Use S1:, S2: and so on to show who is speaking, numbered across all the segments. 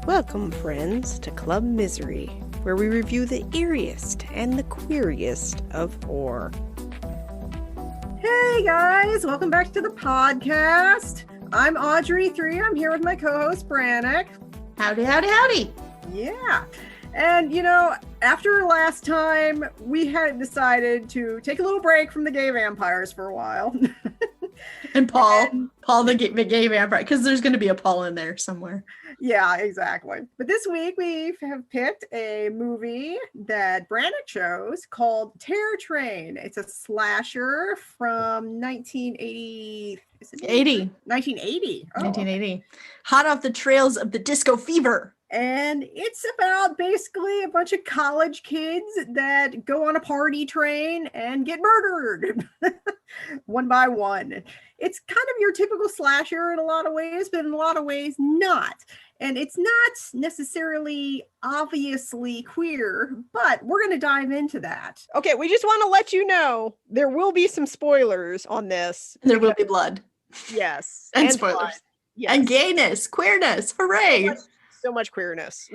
S1: Welcome, friends, to Club Misery, where we review the eeriest and the queeriest of horror.
S2: Hey guys, welcome back to the podcast. I'm Audrey3. I'm here with my co-host Brannick.
S3: Howdy, howdy, howdy.
S2: Yeah. And you know, after last time, we had decided to take a little break from the gay vampires for a while.
S3: And Paul the gay vampire, because there's going to be a Paul in there somewhere.
S2: Yeah, exactly. But this week we have picked a movie that Brannick chose called TERRORTRAIN. It's a slasher from 1980. 1980. Oh.
S3: 1980. Hot off the trails of the disco fever.
S2: And it's about basically a bunch of college kids that go on a party train and get murdered one by one. It's kind of your typical slasher in a lot of ways, but in a lot of ways not. And it's not necessarily obviously queer, but we're going to dive into that.
S1: Okay, we just want to let you know there will be some spoilers on this.
S3: There will be blood.
S1: Yes.
S3: And spoilers.
S1: Blood. Yes.
S3: And gayness, queerness, hooray.
S1: So much queerness.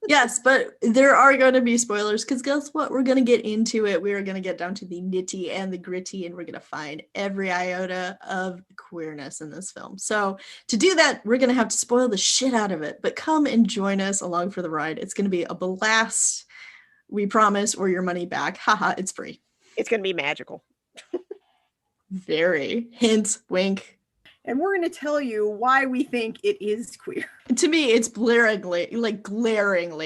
S3: Yes, but there are going to be spoilers because guess what? We're going to get into it. We are going to get down to the nitty and the gritty, and we're going to find every iota of queerness in this film. So to do that, we're going to have to spoil the shit out of it. But come and join us along for the ride. It's going to be a blast. We promise, or your money back. Haha, it's free.
S1: It's going to be magical.
S3: Very. Hint, wink.
S2: And we're going to tell you why we think it is queer.
S3: To me, it's glaringly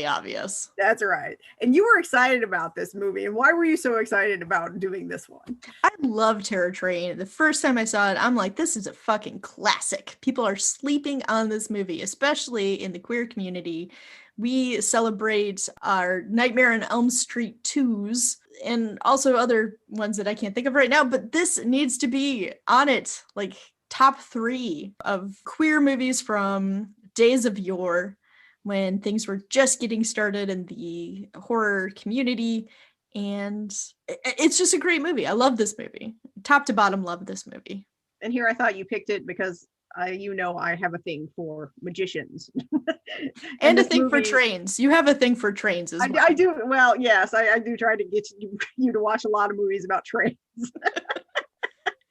S3: obvious.
S2: That's right. And you were excited about this movie. And why were you so excited about doing this one?
S3: I love TERRORTRAIN. The first time I saw it, I'm like, this is a fucking classic. People are sleeping on this movie, especially in the queer community. We celebrate our Nightmare on Elm Street 2s and also other ones that I can't think of right now. But this needs to be on it, like top 3 of queer movies from days of yore when things were just getting started in the horror community. And it's just a great movie. I love this movie. Top to bottom, love this movie.
S2: And here I thought you picked it because I have a thing for magicians.
S3: and a thing for trains. You have a thing for trains as well.
S2: I do. Well, yes, I do try to get you to watch a lot of movies about trains.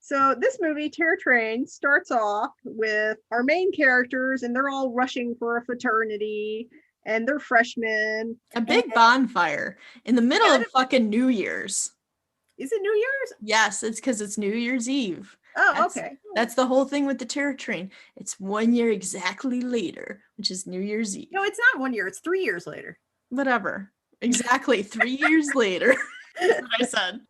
S2: So this movie, TERRORTRAIN, starts off with our main characters, and they're all rushing for a fraternity, and they're freshmen.
S3: A big bonfire in the middle of fucking New Year's.
S2: Is it New Year's?
S3: Yes, it's because it's New Year's Eve.
S2: Oh, okay.
S3: That's the whole thing with the TERRORTRAIN. It's 1 year exactly later, which is New Year's Eve.
S2: No, it's not 1 year. It's 3 years later.
S3: Whatever. Exactly 3 years later. That's what I said.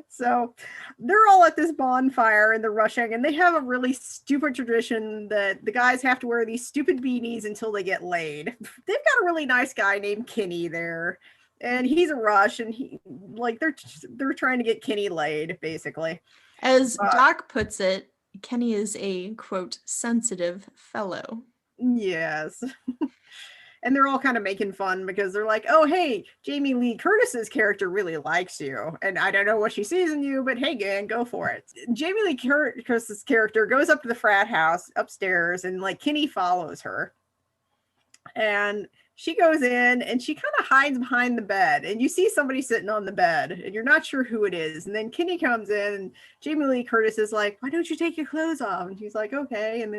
S2: So they're all at this bonfire and they're rushing, and they have a really stupid tradition that the guys have to wear these stupid beanies until they get laid. They've got a really nice guy named Kenny there, and he's a rush, and they're trying to get Kenny laid, basically.
S3: As Doc puts it, Kenny is a, quote, sensitive fellow.
S2: Yes. And they're all kind of making fun because they're like, oh, hey, Jamie Lee Curtis's character really likes you. And I don't know what she sees in you, but hey, gang, go for it. Jamie Lee Curtis's character goes up to the frat house upstairs, and like Kenny follows her. And she goes in and she kind of hides behind the bed. And you see somebody sitting on the bed and you're not sure who it is. And then Kenny comes in and Jamie Lee Curtis is like, why don't you take your clothes off? And she's like, okay. And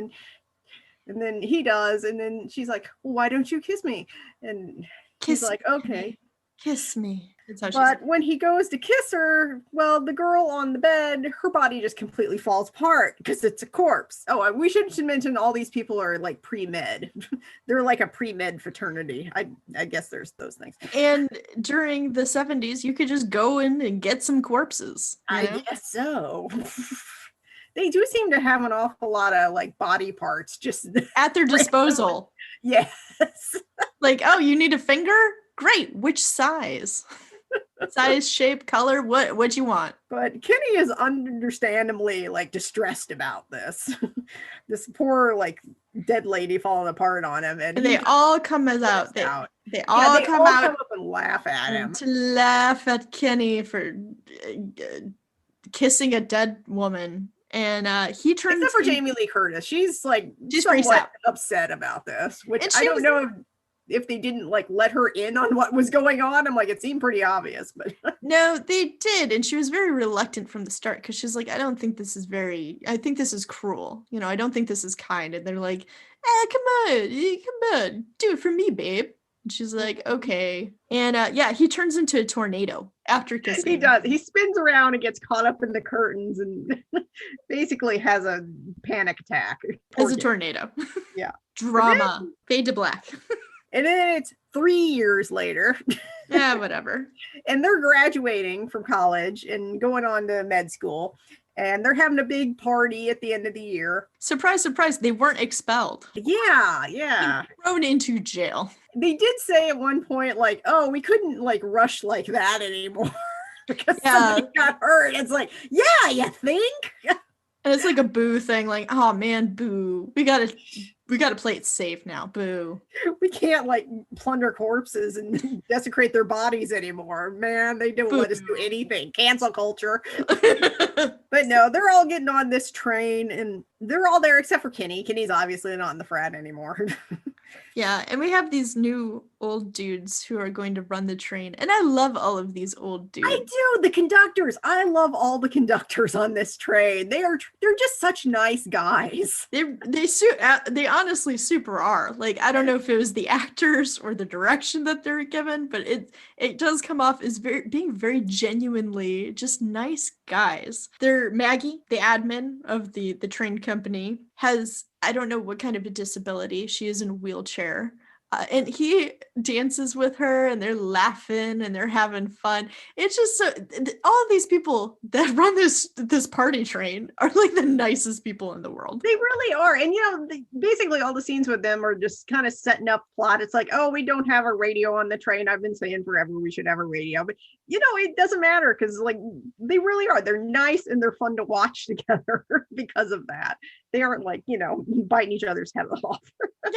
S2: then he does, and then she's like, well, why don't you kiss me? And he's like, okay.
S3: Kiss me.
S2: But when he goes to kiss her, well, the girl on the bed, her body just completely falls apart because it's a corpse. Oh, we should mention all these people are like pre-med. They're like a pre-med fraternity. I guess there's those things.
S3: And during the 70s, you could just go in and get some corpses.
S2: I guess so. They do seem to have an awful lot of like body parts just
S3: at their disposal.
S2: Yes.
S3: Like, oh, you need a finger? Great. Which size? Size, shape, color, what you want?
S2: But Kenny is understandably like distressed about this. This poor like dead lady falling apart on him, and
S3: they all come out. They all come
S2: up and laugh at him.
S3: To laugh at Kenny for kissing a dead woman. And he turns
S2: Except for Jamie Lee Curtis. She's like
S3: freaks
S2: somewhat
S3: out.
S2: upset about this, which
S3: And
S2: I
S3: she
S2: don't
S3: was-
S2: know if they didn't like let her in on what was going on. I'm like, it seemed pretty obvious, but
S3: No, they did. And she was very reluctant from the start because she's like, I think this is cruel. You know, I don't think this is kind. And they're like, come on, do it for me, babe. And she's like, okay. And yeah, he turns into a tornado after kissing.
S2: he does. He spins around and gets caught up in the curtains and basically has a panic attack.
S3: As a tornado.
S2: Yeah.
S3: Drama. Fade to black.
S2: And then it's 3 years later.
S3: Yeah, whatever.
S2: And they're graduating from college and going on to med school. And they're having a big party at the end of the year.
S3: Surprise, surprise, they weren't expelled.
S2: Yeah.
S3: Thrown into jail.
S2: They did say at one point, like, oh, we couldn't like rush like that anymore because
S3: Yeah.
S2: somebody got hurt. It's like, yeah, you think?
S3: And it's like a boo thing, like, oh man, boo. We gotta play it safe now. Boo.
S2: We can't like plunder corpses and desecrate their bodies anymore. Man, they don't let us do anything. Cancel culture. But no, they're all getting on this train and they're all there except for Kenny. Kenny's obviously not in the frat anymore.
S3: Yeah, and we have these new old dudes who are going to run the train. And I love all of these old dudes.
S2: I do. The conductors. I love all the conductors on this train. They're just such nice guys.
S3: They honestly super are. Like, I don't know if it was the actors or the direction that they're given, but it does come off as being very genuinely just nice guys. They're Maggie, the admin of the train company, has, I don't know what kind of a disability. She is in a wheelchair. And he dances with her and they're laughing and they're having fun. It's just so, all of these people that run this party train are like the nicest people in the world.
S2: They really are. And, basically all the scenes with them are just kind of setting up plot. It's like, oh, we don't have a radio on the train. I've been saying forever we should have a radio. But, it doesn't matter because, like, they really are. They're nice and they're fun to watch together because of that. They aren't like, biting each other's head off.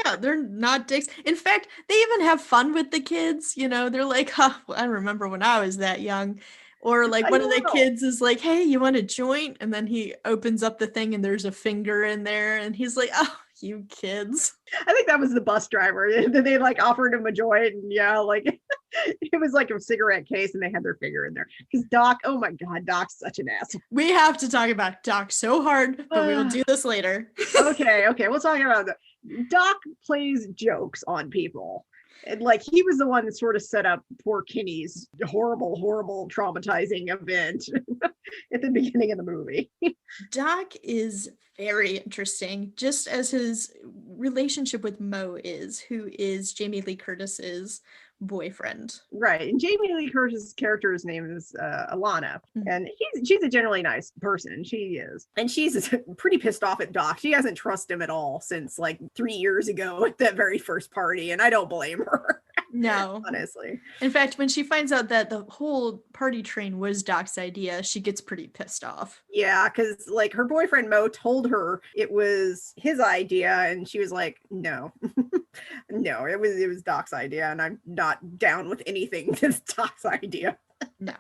S3: Yeah, they're not dicks. In fact, they even have fun with the kids. They're like, huh, well, I remember when I was that young. Or like one of the kids is like, hey, you want a joint? And then he opens up the thing and there's a finger in there. And he's like, oh, you kids.
S2: I think that was the bus driver. They like offered him a joint. And it was like a cigarette case and they had their finger in there. Because Doc, oh my God, Doc's such an ass.
S3: We have to talk about Doc so hard, but we will do this later.
S2: Okay. We'll talk about that. Doc plays jokes on people. And like he was the one that sort of set up poor Kenny's horrible, traumatizing event at the beginning of the movie.
S3: Doc is very interesting, just as his relationship with Mo is, who is Jamie Lee Curtis's boyfriend.
S2: Right. And Jamie Lee Curtis's character's name is Alana. Mm-hmm. And she's a generally nice person. She is. And she's pretty pissed off at Doc. She hasn't trusted him at all since like 3 years ago at that very first party. And I don't blame her.
S3: No.
S2: Honestly.
S3: In fact, when she finds out that the whole party train was Doc's idea, she gets pretty pissed off.
S2: Yeah, because like her boyfriend Mo told her it was his idea and she was like, no. No, it was Doc's idea and I'm not down with anything that's Doc's idea.
S3: No.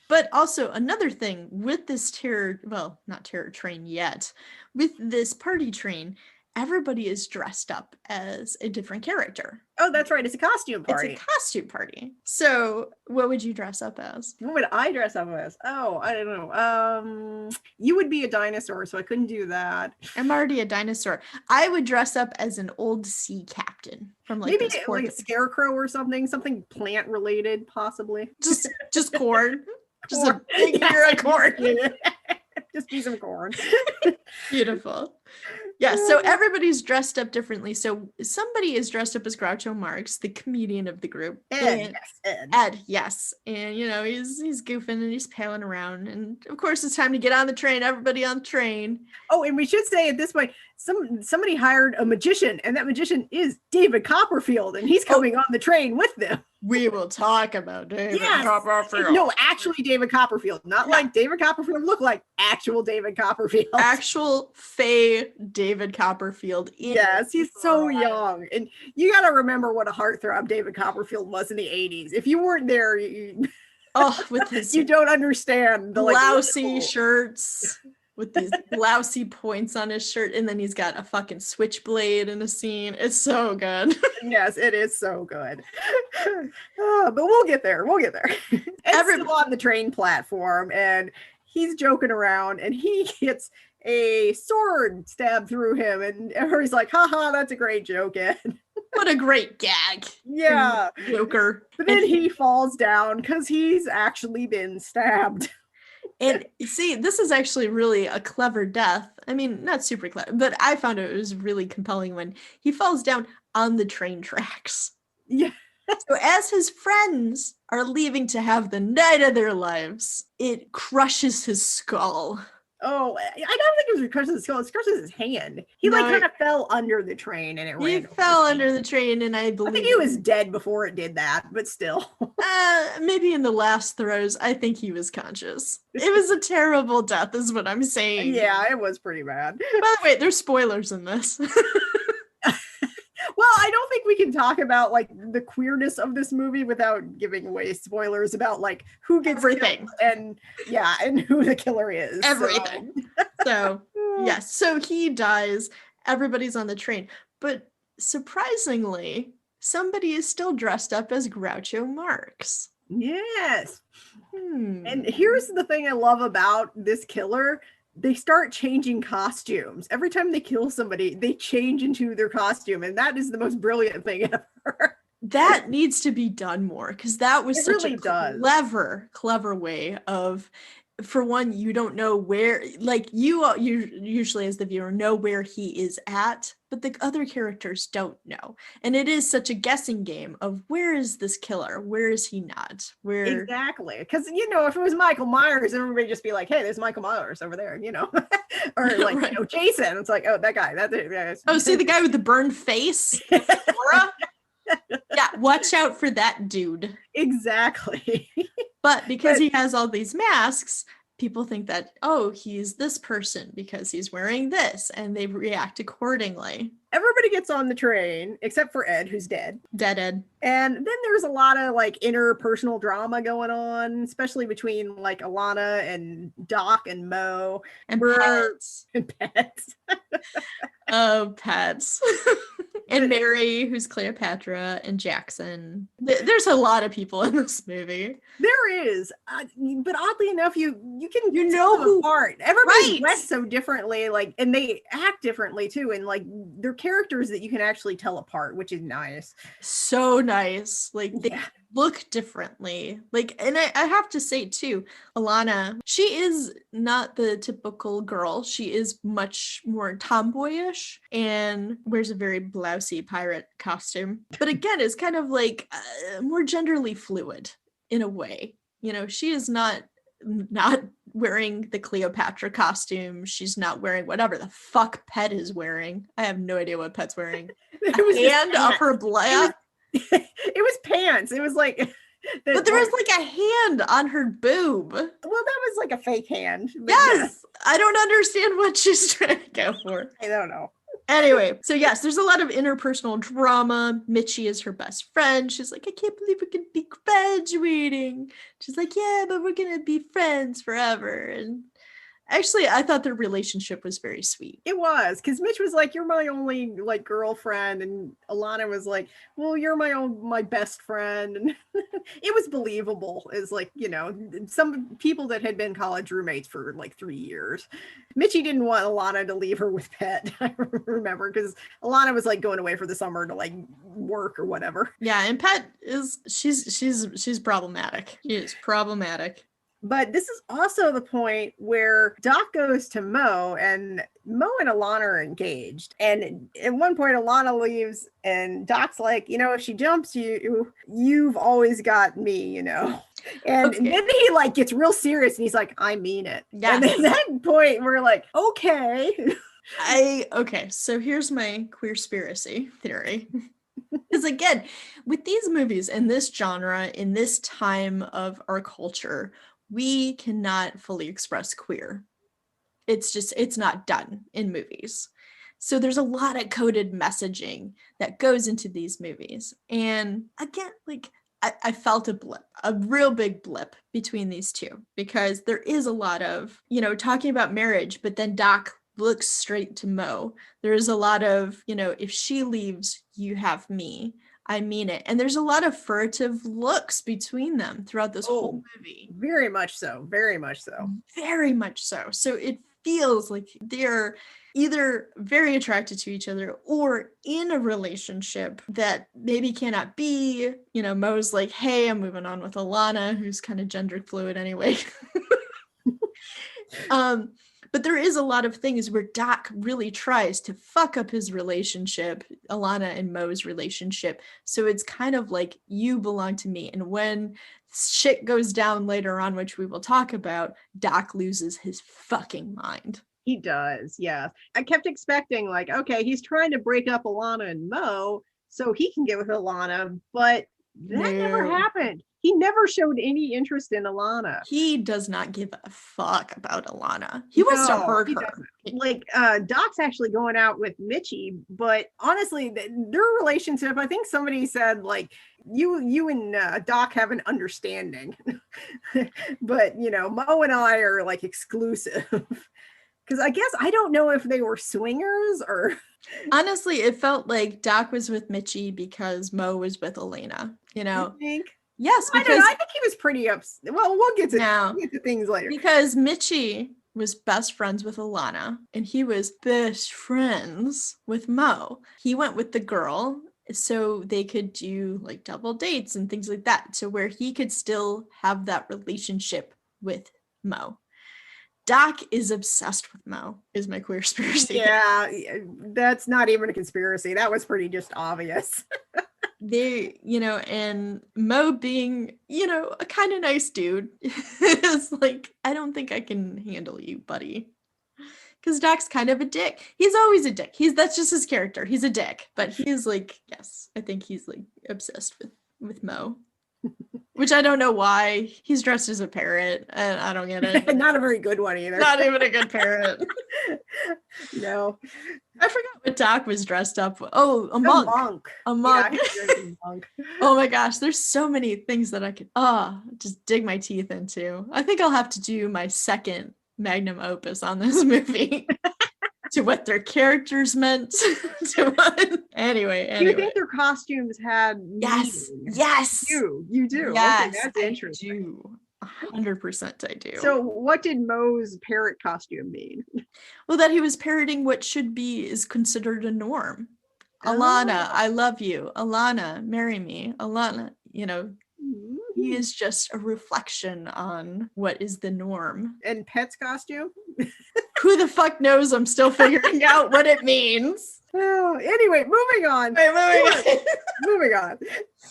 S3: But also another thing with this not terror train yet, with this party train, everybody is dressed up as a different character.
S2: Oh, that's right. It's a costume party.
S3: It's a costume party. So what would you dress up as?
S2: What would I dress up as? Oh, I don't know. You would be a dinosaur, so I couldn't do that.
S3: I'm already a dinosaur. I would dress up as an old sea captain from like
S2: maybe like a scarecrow or something plant related, possibly.
S3: Just corn. Just
S2: corn.
S3: A big ear of corn.
S2: Just be some corn.
S3: Beautiful. Yeah, so everybody's dressed up differently. So somebody is dressed up as Groucho Marx, the comedian of the group.
S2: Ed.
S3: Yes. And, he's goofing and he's palling around. And, of course, it's time to get on the train. Everybody on the train.
S2: Oh, and we should say at this point, somebody hired a magician, and that magician is David Copperfield, and he's coming on the train with them.
S3: We will talk about David Copperfield.
S2: No, actually David Copperfield. Not like David Copperfield look like actual David Copperfield.
S3: Actual fey David Copperfield.
S2: Yes, he's so young. And you got to remember what a heartthrob David Copperfield was in the 80s. If you weren't there,
S3: with his
S2: you don't understand the
S3: blousy shirts. with these blousy points on his shirt, and then he's got a fucking switchblade in a scene. It's so good.
S2: Yes, it is so good. But we'll get there. We'll get there. Ed's still on the train platform, and he's joking around, and he gets a sword stabbed through him, and everybody's like, haha, that's a great joke, Ed.
S3: What a great gag.
S2: Yeah.
S3: Joker.
S2: But then he falls down because he's actually been stabbed.
S3: And see, this is actually really a clever death. I mean, not super clever, but I found it was really compelling when he falls down on the train tracks.
S2: Yeah.
S3: So as his friends are leaving to have the night of their lives, it crushes his skull.
S2: Oh, I don't think it was crushes his skull. It crushes his hand. He kind of fell under the train, and
S3: he fell under the train, and I think
S2: he was dead before it did that, but still.
S3: Maybe in the last throes, I think he was conscious. It was a terrible death, is what I'm saying.
S2: Yeah, it was pretty bad.
S3: By the way, there's spoilers in this.
S2: Well, I don't think we can talk about like the queerness of this movie without giving away spoilers about like who gets
S3: everything
S2: and who the killer is.
S3: Everything. So yes, so he dies. Everybody's on the train, but surprisingly, somebody is still dressed up as Groucho Marx.
S2: Yes. And here's the thing I love about this killer. They start changing costumes. Every time they kill somebody, they change into their costume. And that is the most brilliant thing ever.
S3: That needs to be done more, because that was such
S2: really
S3: a clever way of, for one, you don't know where, like you usually as the viewer know where he is at, but the other characters don't know. And it is such a guessing game of where is this killer? Where is he not? Where
S2: exactly? Because if it was Michael Myers, everybody just be like, "Hey, there's Michael Myers over there," or like right. Jason. It's like, oh, that guy. That's it. Yeah,
S3: oh, see the guy with the burned face, Laura? Yeah, watch out for that dude.
S2: Exactly.
S3: But because he has all these masks, people think that, oh, he's this person because he's wearing this, and they react accordingly.
S2: Everybody gets on the train except for Ed, who's dead.
S3: Dead Ed.
S2: And then there's a lot of like interpersonal drama going on, especially between like Alana and Doc and Mo.
S3: And Pets.
S2: And Pets.
S3: Oh, Pets. And Mary, who's Cleopatra, and Jackson. There's a lot of people in this movie.
S2: There is, but oddly enough, you can
S3: know who
S2: apart. Everybody dressed so differently, like, and they act differently too, and like they're characters that you can actually tell apart, which is nice.
S3: So nice, like they look differently. Like, and I have to say too, Alana, she is not the typical girl. She is much more tomboyish and wears a very blousy pirate costume. But again, it's kind of like more genderly fluid in a way. She is not wearing the Cleopatra costume. She's not wearing whatever the fuck Pet is wearing. I have no idea what Pet's wearing.
S2: It was
S3: hand up her butt.
S2: It was pants. It was like,
S3: but there was like a hand on her boob. Well,
S2: that was like a fake hand.
S3: Yes, I don't understand what she's trying to go for.
S2: I don't know.
S3: Anyway, so yes, there's a lot of interpersonal drama. Mitchie is her best friend. She's like, I can't believe we're gonna be graduating. She's like, yeah, but we're gonna be friends forever. And actually, I thought their relationship was very sweet.
S2: It was, because Mitch was like, you're my only like girlfriend, and Alana was like, well, you're my best friend. And it was believable. It's like, some people that had been college roommates for like 3 years. Mitchie didn't want Alana to leave her with Pet. I remember, because Alana was like going away for the summer to like work or whatever.
S3: Yeah, and Pet is she's problematic. She is problematic.
S2: But this is also the point where Doc goes to Mo, and Mo and Alana are engaged. And at one point, Alana leaves, and Doc's like, if she jumps you, you've always got me, And then he like gets real serious, and he's like, I mean it. Yes. And at that point, we're like, okay.
S3: Okay, so here's my queerspiracy theory. Because again, with these movies in this genre, in this time of our culture, we cannot fully express queer. It's not done in movies. So there's a lot of coded messaging that goes into these movies. And again, like, I felt a blip, a real big blip between these two, because there is a lot of, talking about marriage, but then Doc looks straight to Mo. There is a lot of, if she leaves, you have me. I mean it. And there's a lot of furtive looks between them throughout this whole movie.
S2: Very much so. Very much so.
S3: Very much so. So it feels like they're either very attracted to each other or in a relationship that maybe cannot be. Mo's like, hey, I'm moving on with Alana, who's kind of gender fluid anyway. But there is a lot of things where Doc really tries to fuck up his relationship, Alana and Mo's relationship. So it's kind of like, you belong to me. And when shit goes down later on, which we will talk about, Doc loses his fucking mind.
S2: He does, yeah. I kept expecting, like, okay, he's trying to break up Alana and Mo so he can get with Alana, but that never happened. He never showed any interest in Alana.
S3: He does not give a fuck about Alana. He wants to hurt her.
S2: Doesn't. Like, Doc's actually going out with Mitchie, but honestly, their relationship, I think somebody said, like, you and Doc have an understanding. But, Mo and I are, like, exclusive. Because I don't know if they were swingers or...
S3: Honestly, it felt like Doc was with Mitchie because Mo was with Elena,
S2: You think?
S3: Yes, because
S2: I think he was pretty upset. Well, we'll get to things later.
S3: Because Mitchie was best friends with Alana, and he was best friends with Mo. He went with the girl so they could do like double dates and things like that, so where he could still have that relationship with Mo. Doc is obsessed with Mo, is my queer conspiracy.
S2: Yeah, that's not even a conspiracy. That was pretty just obvious.
S3: They, and Mo being, a kind of nice dude is like, I don't think I can handle you, buddy. Because Doc's kind of a dick. He's always a dick. That's just his character. He's a dick. But he's like, yes, I think he's like obsessed with Mo. Which I don't know why. He's dressed as a parrot, and I don't get it.
S2: Not a very good one either.
S3: Not even a good parrot.
S2: No.
S3: I forgot what Doc was dressed up with. Oh, a monk. A monk.
S2: Yeah, a monk.
S3: Oh my gosh, there's so many things that I could just dig my teeth into. I think I'll have to do my second magnum opus on this movie. To what their characters meant. To what... Anyway.
S2: Do you think their costumes had
S3: Yes.
S2: meaning?
S3: Yes.
S2: You do.
S3: Yes,
S2: okay, that's interesting.
S3: I do. 100% I do.
S2: So what did Mo's parrot costume mean?
S3: Well, that he was parroting what is considered a norm. Alana, I love you. Alana, marry me. Alana, he is just a reflection on what is the norm.
S2: And Pet's costume?
S3: Who the fuck knows? I'm still figuring out what it means.
S2: Oh, anyway, moving on. Moving on.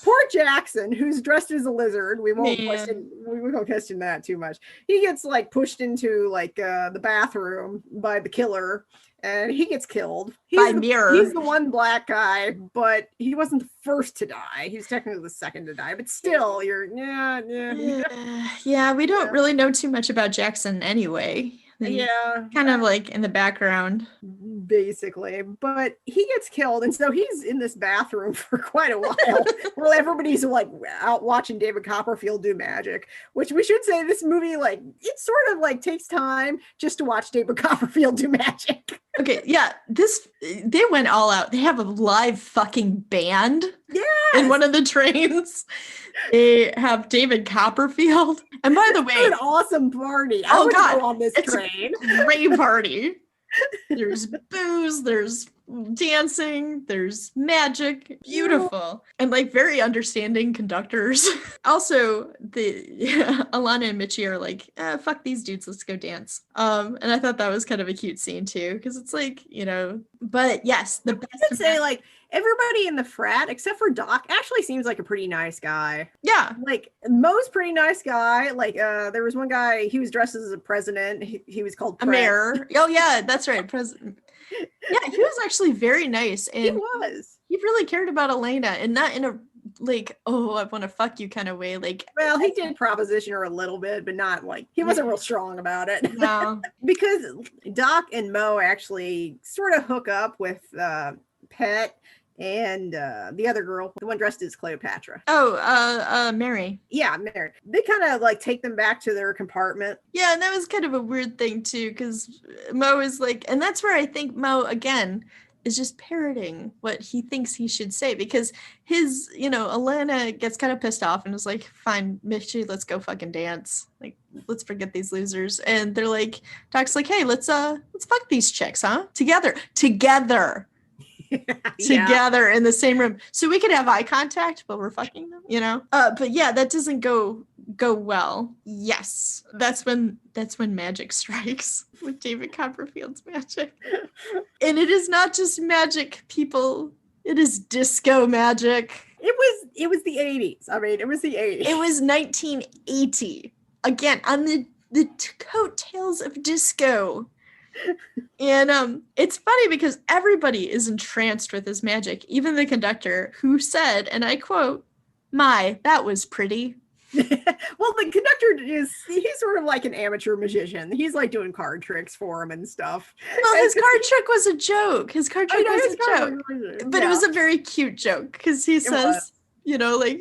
S2: Poor Jackson, who's dressed as a lizard. We won't question that too much. He gets like pushed into like the bathroom by the killer, and he gets killed.
S3: Mirror.
S2: He's the one black guy, but he wasn't the first to die. He was technically the second to die, but still,
S3: Yeah, we don't really know too much about Jackson anyway.
S2: Yeah,
S3: kind of like in the background,
S2: basically, but he gets killed, and so he's in this bathroom for quite a while while everybody's like out watching David Copperfield do magic, which we should say this movie, like, it sort of like takes time just to watch David Copperfield do magic.
S3: Okay, yeah, they went all out. They have a live fucking band in one of the trains. They have David Copperfield. And by the way,
S2: an awesome party. I would go on this train.
S3: A great party. There's booze, there's dancing, there's magic, beautiful, and like very understanding conductors. Also, Alana and Mitchie are like, fuck these dudes, let's go dance. And I thought that was kind of a cute scene too, because it's like, but yes, the best.
S2: I would say like everybody in the frat except for Doc actually seems like a pretty nice guy.
S3: Yeah, like
S2: Mo's pretty nice guy. Like there was one guy, he was dressed as a president. He was called
S3: a mayor. Oh yeah, that's right, president. Yeah, he was actually very nice, and he really cared about Elena, and not in a like, oh, I want to fuck you kind of way. Like,
S2: well, he did proposition her a little bit, but not like, he wasn't real strong about it.
S3: No.
S2: Because Doc and Mo actually sort of hook up with Pet, and the other girl, the one dressed as Cleopatra.
S3: Mary.
S2: Yeah, Mary. They kind of like take them back to their compartment.
S3: Yeah, and that was kind of a weird thing too, because Mo is like, and that's where I think Mo again is just parroting what he thinks he should say, because his, Alana gets kind of pissed off and is like, fine, Mitchie, let's go fucking dance. Like, let's forget these losers. And they're like, Doc's like, hey, let's fuck these chicks, huh? Together. Together in the same room, so we could have eye contact while we're fucking them, but yeah, that doesn't go well. Yes, that's when magic strikes with David Copperfield's magic. And it is not just magic, people, it is disco magic.
S2: It was the 80s. I mean, it was the 80s.
S3: It was 1980 again, on the coattails of disco. And it's funny because everybody is entranced with his magic, even the conductor, who said, and I quote, "My, that was pretty."
S2: Well, the conductor he's sort of like an amateur magician. He's like doing card tricks for him and stuff.
S3: Well, his card trick was a joke. His card trick was a joke. But it was a very cute joke, because he says, like,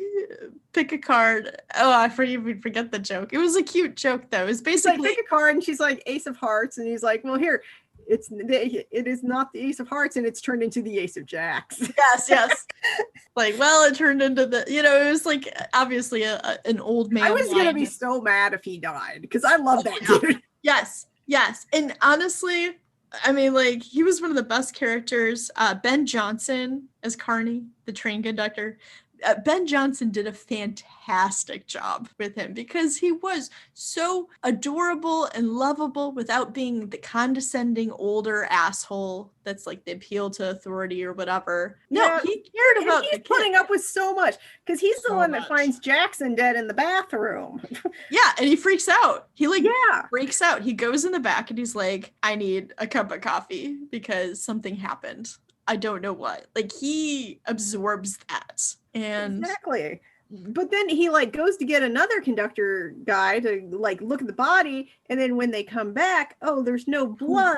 S3: pick a card. Oh, I forget the joke. It was a cute joke, though. It was basically
S2: like, pick a card, and she's like, Ace of Hearts, and he's like, well, here, it is not the Ace of Hearts, and it's turned into the Ace of Jacks.
S3: Yes. Like, well, it turned into the, it was like obviously an old man.
S2: I was gonna be so mad if he died, because I love that dude.
S3: Yes, and honestly, I mean, like, he was one of the best characters. Ben Johnson as Carney, the train conductor. Ben Johnson did a fantastic job with him, because he was so adorable and lovable without being the condescending older asshole that's like the appeal to authority or whatever. No, he cared about
S2: he's putting up with so much, because he's the one that finds Jackson dead in the bathroom.
S3: Yeah, and he freaks out. He freaks out. He goes in the back and he's like, I need a cup of coffee because something happened. I don't know what. Like, he absorbs that. And
S2: exactly. But then he like goes to get another conductor guy to like look at the body, and then when they come back, oh, there's no blood,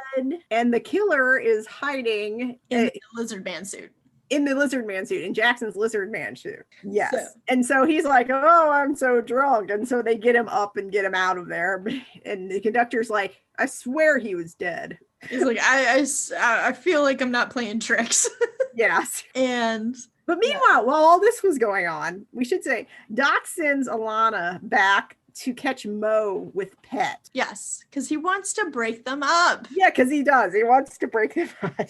S2: and the killer is hiding
S3: in the lizard man suit.
S2: In the lizard man suit, in Jackson's lizard man suit. Yes. And so he's like, oh, I'm so drunk. And so they get him up and get him out of there. And the conductor's like, I swear he was dead.
S3: He's like, I feel like I'm not playing tricks.
S2: Yes.
S3: But
S2: meanwhile, while all this was going on, we should say Doc sends Alana back to catch Mo with Pet.
S3: Yes, because he wants to break them up.
S2: Yeah, because he does. He wants to break them up.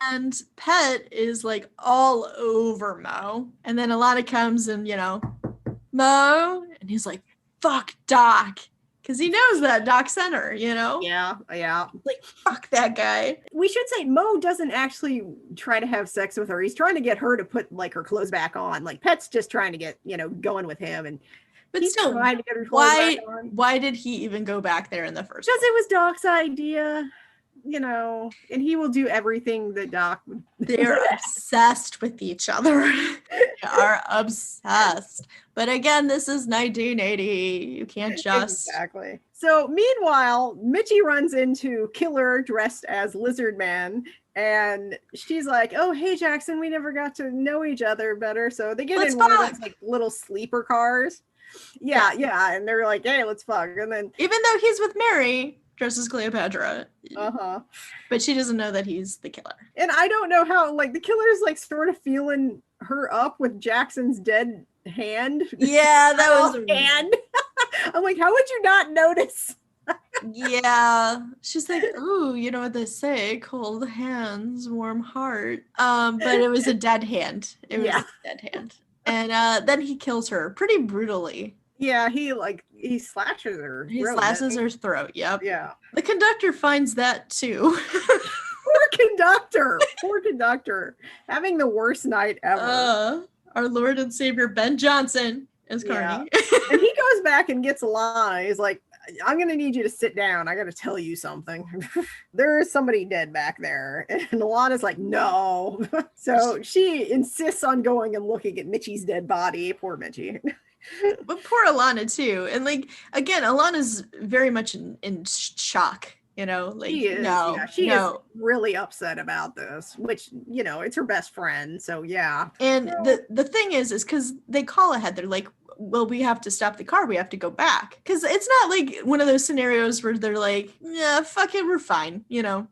S3: And Pet is like all over Mo. And then Alana comes and, Mo, and he's like, fuck Doc. Because he knows that Doc sent her,
S2: Yeah.
S3: Like, fuck that guy.
S2: We should say Mo doesn't actually try to have sex with her. He's trying to get her to put, like, her clothes back on. Like, Pet's just trying to get, going with him. But he's still trying to get her clothes back on.
S3: Why did he even go back there in the first place?
S2: Because it was Doc's idea, and he will do everything that Doc would.
S3: They're obsessed with each other. They are obsessed. But again, this is 1980. You can't just.
S2: Exactly. So meanwhile, Mitchie runs into Killer dressed as Lizard Man. And she's like, oh, hey, Jackson, we never got to know each other better. So they get in one of those like little sleeper cars. Yeah. And they're like, hey, let's fuck. And then
S3: even though he's with Mary, dressed as Cleopatra. But she doesn't know that he's the killer.
S2: And I don't know how, like, the killer's like sort of feeling her up with Jackson's dead hand.
S3: Yeah, that was a
S2: hand. I'm like, how would you not notice?
S3: Yeah, she's like, ooh, you know what they say, cold hands, warm heart. But it was a dead hand. It was a dead hand. And then he kills her pretty brutally.
S2: Yeah, he slashes her.
S3: He slashes her throat. Yep.
S2: Yeah.
S3: The conductor finds that too.
S2: Poor conductor, having the worst night ever.
S3: Our Lord and Savior Ben Johnson is Carney.
S2: And he goes back and gets Alana. He's like, I'm gonna need you to sit down. I gotta tell you something. There is somebody dead back there. And Alana's like, no. So she insists on going and looking at Mitchie's dead body. Poor Mitchie.
S3: But poor Alana too. And like, again, Alana's very much in shock you know, like,
S2: She is,
S3: no,
S2: yeah, she
S3: no.
S2: is really upset about this, which, you know, it's her best friend, so yeah.
S3: And the thing is because they call ahead, they're like, well, we have to stop the car, we have to go back, because it's not like one of those scenarios where they're like, yeah, fuck it, we're fine, you know.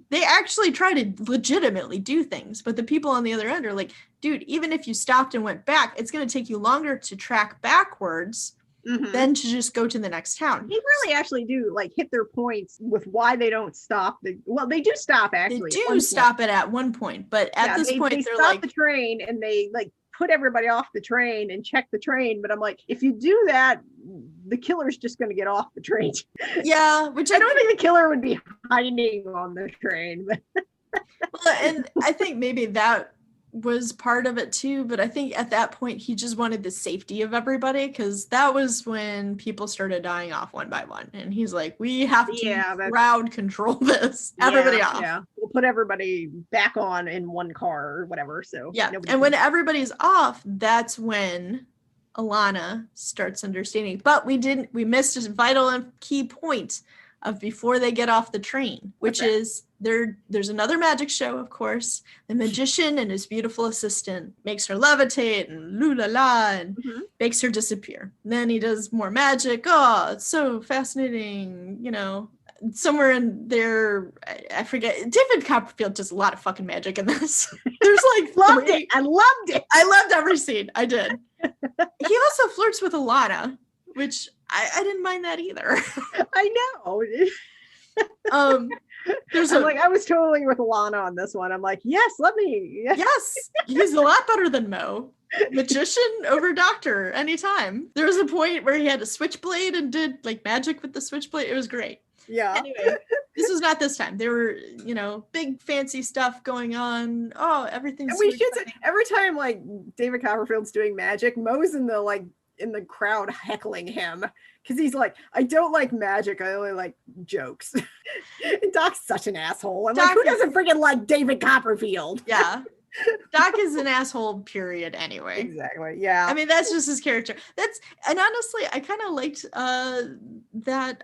S3: They actually try to legitimately do things, but the people on the other end are like, dude, even if you stopped and went back, it's going to take you longer to track backwards than to just go to the next town.
S2: They really actually do like hit their points with why they don't stop. Well, they do stop actually.
S3: They do stop it at one point, but at this point
S2: they
S3: they're
S2: stop
S3: like
S2: the train and they like put everybody off the train and check the train. But I'm like, if you do that, the killer's just going to get off the train.
S3: Yeah, which
S2: I don't think the killer would be hiding on the train. But
S3: well, and I think maybe that was part of it too, but I think at that point he just wanted the safety of everybody, because that was when people started dying off one by one, and he's like, we have to crowd control this, everybody off.
S2: Yeah, we'll put everybody back on in one car or whatever. So
S3: yeah, and when everybody's off, that's when Alana starts understanding. But we missed a vital and key point of before they get off the train, which is there's another magic show, of course. The magician and his beautiful assistant makes her levitate and la and makes her disappear. And then he does more magic. Oh, it's so fascinating, you know. Somewhere in there, I forget. David Copperfield does a lot of fucking magic in this. There's like
S2: loved it. I loved it.
S3: I loved every scene. I did. He also flirts with Alana, which I didn't mind that either.
S2: I know. I was totally with Alana on this one. I'm like, yes, let me.
S3: Yes, he's a lot better than Mo. Magician over doctor anytime. There was a point where he had a switchblade and did like magic with the switchblade. It was great.
S2: Yeah.
S3: Anyway, this was not this time. There were, you know, big fancy stuff going on. Oh, everything's.
S2: And we should say, every time like David Copperfield's doing magic, Mo's in the crowd heckling him because he's like, I don't like magic, I only like jokes. And Doc's such an asshole. I'm like, who doesn't freaking like David Copperfield?
S3: Yeah. Doc is an asshole, period, anyway.
S2: Exactly. Yeah.
S3: I mean, that's just his character. And honestly, I kind of liked that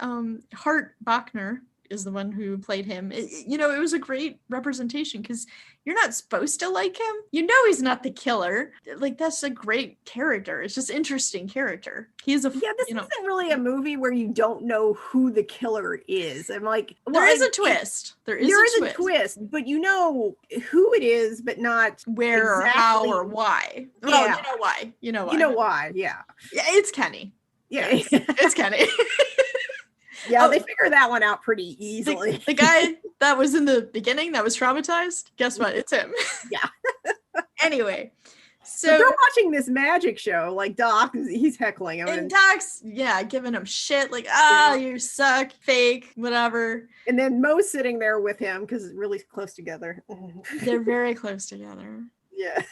S3: Hart Bachner is the one who played him. It was a great representation, because you're not supposed to like him. You know he's not the killer. Like, that's a great character. It's just interesting character. This isn't
S2: really a movie where you don't know who the killer is. I'm like,
S3: there is a twist. There is a twist,
S2: but you know who it is, but not
S3: where or how or why.
S2: Yeah.
S3: Well, you know why. You know why.
S2: You know why. Yeah.
S3: Yeah, it's Kenny.
S2: Yeah,
S3: it's Kenny.
S2: Yeah, they figure that one out pretty easily.
S3: The guy that was in the beginning that was traumatized, guess what? It's him.
S2: Yeah.
S3: Anyway, so
S2: they're watching this magic show, like Doc, he's heckling him.
S3: And Doc's, giving him shit, like, you suck, fake, whatever.
S2: And then Mo's sitting there with him because it's really close together.
S3: They're very close together.
S2: Yeah.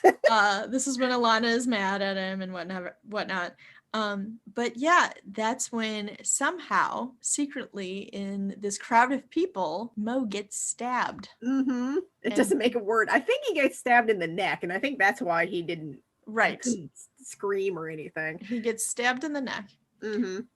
S3: This is when Alana is mad at him and whatnot. But yeah, that's when somehow, secretly, in this crowd of people, Mo gets stabbed.
S2: It doesn't make a word. I think he gets stabbed in the neck, and I think that's why he didn't scream or anything.
S3: He gets stabbed in the neck.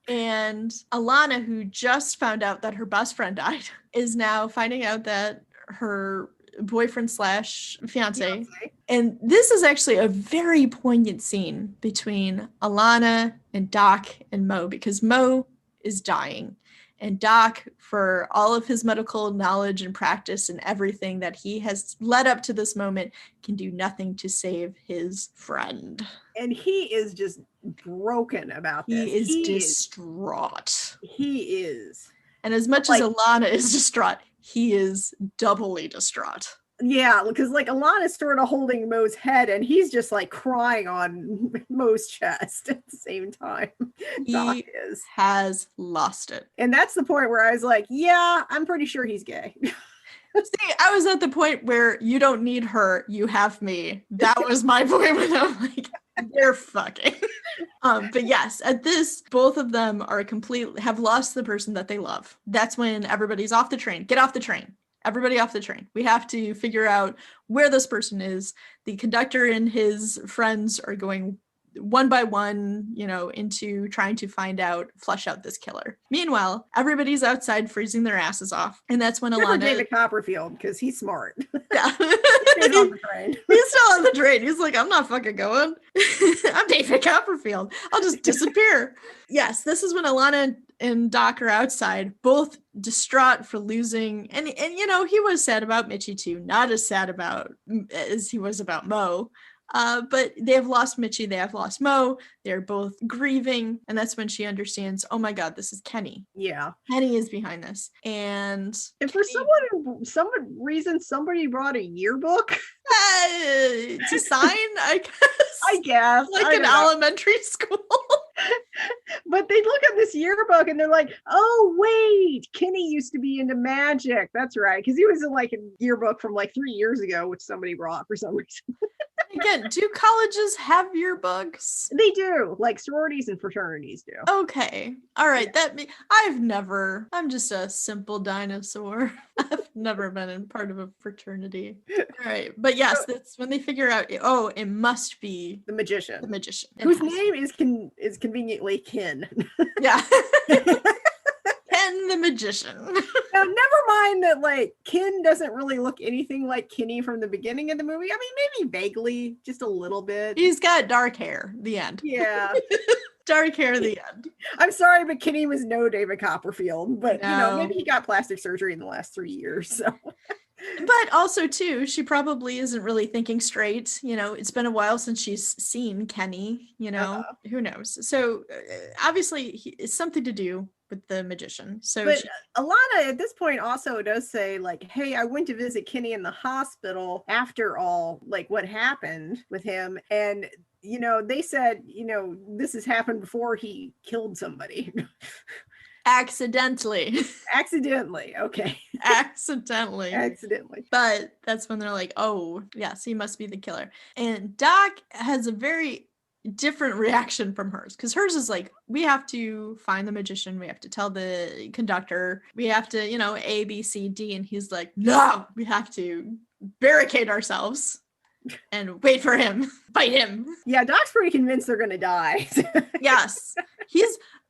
S3: And Alana, who just found out that her best friend died, is now finding out that her boyfriend / fiance. And this is actually a very poignant scene between Alana and Doc and Mo, because Mo is dying, and Doc, for all of his medical knowledge and practice and everything that he has led up to this moment, can do nothing to save his friend.
S2: And he is just broken about this.
S3: He is distraught.
S2: He is.
S3: And as much as Alana is distraught, he is doubly distraught.
S2: Yeah, because like Alana's sort of holding Mo's head and he's just crying on Mo's chest at the same time. Doc
S3: has lost it.
S2: And that's the point where I was like, yeah, I'm pretty sure he's gay.
S3: See, I was at the point where you don't need her, you have me. That was my point when I'm like, they're fucking. But yes, at this, both of them have lost the person that they love. That's when everybody's off the train. Get off the train. Everybody off the train. We have to figure out where this person is. The conductor and his friends are going one by one, into trying to flesh out this killer. Meanwhile, everybody's outside freezing their asses off. And that's when
S2: Except for
S3: Alana...
S2: David Copperfield, because he's smart.
S3: Yeah.
S2: He's on the train.
S3: He's still on the train. He's like, I'm not fucking going. I'm David Copperfield. I'll just disappear. Yes, this is when Alana and Doc are outside, both distraught for losing. And he was sad about Mitchie too. Not as sad as he was about Mo. But they have lost Mitchie, they have lost Mo, they're both grieving, and that's when she understands, oh my god, this is Kenny.
S2: Yeah.
S3: Kenny is behind this. And
S2: for some reason, somebody brought a yearbook.
S3: To sign, I guess.
S2: I guess.
S3: Like in elementary school.
S2: But they look at this yearbook and they're like, oh, wait, Kenny used to be into magic. That's right. Because he was in like a yearbook from like 3 years ago, which somebody brought for some reason.
S3: Again, do colleges have yearbooks?
S2: They do. Like sororities and fraternities do.
S3: Okay. All right. Yeah. I'm just a simple dinosaur. I've never been in part of a fraternity. All right. But yes, that's when they figure out, it must be
S2: the magician.
S3: Whose
S2: name is conveniently Ken.
S3: Yeah. Ken the magician.
S2: Now, never mind that like Ken doesn't really look anything like Kenny from the beginning of the movie. I mean, maybe vaguely, just a little bit.
S3: He's got dark hair. The end.
S2: Yeah.
S3: Dark hair. The end.
S2: I'm sorry, but Kenny was no David Copperfield. But
S3: no.
S2: Maybe he got plastic surgery in the last 3 years. So.
S3: But also, too, she probably isn't really thinking straight. It's been a while since she's seen Kenny, who knows? So obviously, it's something to do with the magician. So
S2: but Alana at this point also does say like, hey, I went to visit Kenny in the hospital after all, like what happened with him. And, they said, this has happened before he killed somebody.
S3: Accidentally.
S2: Okay.
S3: Accidentally. But that's when they're like, oh, yes, he must be the killer. And Doc has a very different reaction from hers, because hers is like, we have to find the magician, we have to tell the conductor, we have to, A, B, C, D. And he's like, no, we have to barricade ourselves and wait for him, fight him.
S2: Yeah, Doc's pretty convinced they're gonna die.
S3: Yes.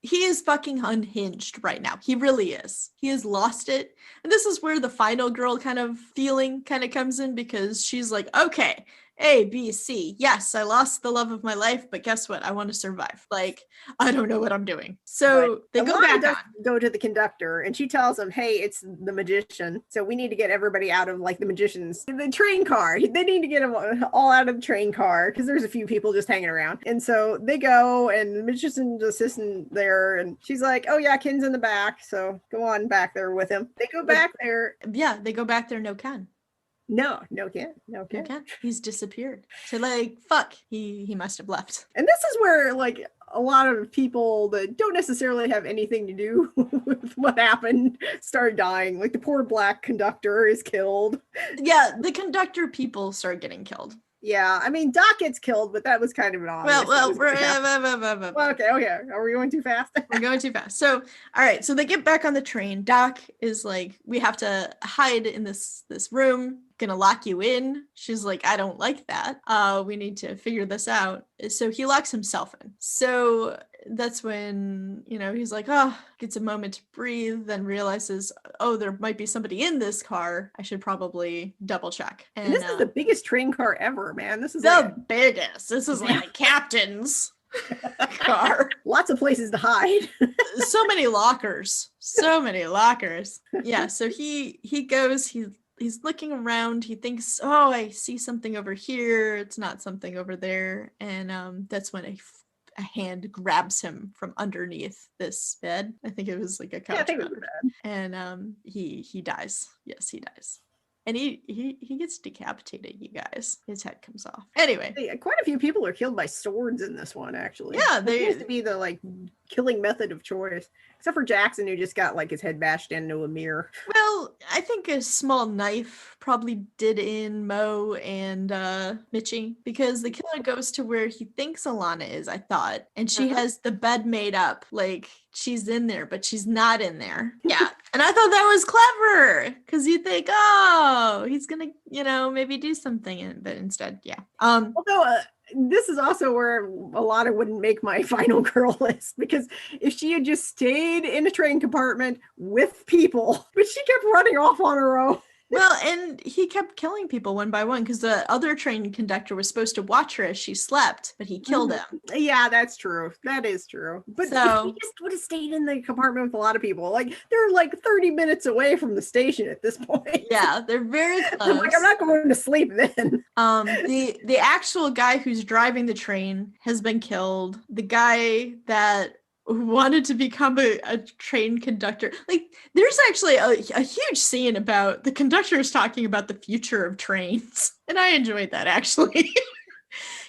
S3: He is fucking unhinged right now. He really is. He has lost it. And this is where the final girl kind of feeling kind of comes in, because she's like, okay, A, B, C. Yes, I lost the love of my life, but guess what? I want to survive. Like, I don't know what I'm doing. So they go back on.
S2: Go to the conductor, and she tells him, hey, it's the magician. So we need to get everybody out of like the magician's, the train car. They need to get them all out of the train car, because there's a few people just hanging around. And so they go, and the magician's assistant there, and she's like, oh yeah, Ken's in the back. So go on back there with him. They go back there.
S3: Yeah, they go back there. No Ken.
S2: No Ken.
S3: He's disappeared. So like, fuck, he must have left.
S2: And this is where like a lot of people that don't necessarily have anything to do with what happened start dying. Like the poor black conductor is killed.
S3: Yeah, the conductor people start getting killed.
S2: Yeah, I mean, Doc gets killed, but that was kind of an obvious. Okay. Are we going too fast?
S3: We're going too fast. So, all right. So they get back on the train. Doc is like, we have to hide in this room. Gonna lock you in. She's like, I don't like that. We need to figure this out. So he locks himself in. So that's when, he's like, oh, gets a moment to breathe, then realizes, oh, there might be somebody in this car. I should probably double check.
S2: And this is the biggest train car ever, man. This is
S3: the biggest. This is like a captain's car.
S2: Lots of places to hide.
S3: So many lockers. Yeah. So he goes, he's looking around. He thinks, oh, I see something over here. It's not something over there. And that's when a hand grabs him from underneath this bed. I think it was like a couch.
S2: Yeah, I think it was bed.
S3: And he dies. Yes, he dies. And he gets decapitated, you guys. His head comes off. Anyway.
S2: Quite a few people are killed by swords in this one, actually.
S3: Yeah,
S2: they used to be the like killing method of choice. Except for Jackson, who just got like his head bashed into a mirror.
S3: Well, I think a small knife probably did in Mo and Mitchie, because the killer goes to where he thinks Alana is, I thought. And she has the bed made up. Like, she's in there, but she's not in there. Yeah. And I thought that was clever, because you think, oh, he's going to, maybe do something. But instead, yeah.
S2: Although, this is also where Alana wouldn't make my final girl list, because if she had just stayed in a train compartment with people, but she kept running off on her own.
S3: Well, and he kept killing people one by one because the other train conductor was supposed to watch her as she slept, but he killed him.
S2: Yeah, that's true. That is true. But
S3: So,
S2: if he just would have stayed in the compartment with a lot of people, like they're like 30 minutes away from the station at this point.
S3: yeah, they're very close.
S2: I'm like, I'm not going to sleep then.
S3: The actual guy who's driving the train has been killed. The guy that wanted to become a train conductor, like there's actually a huge scene about the conductors talking about the future of trains, and I enjoyed that actually.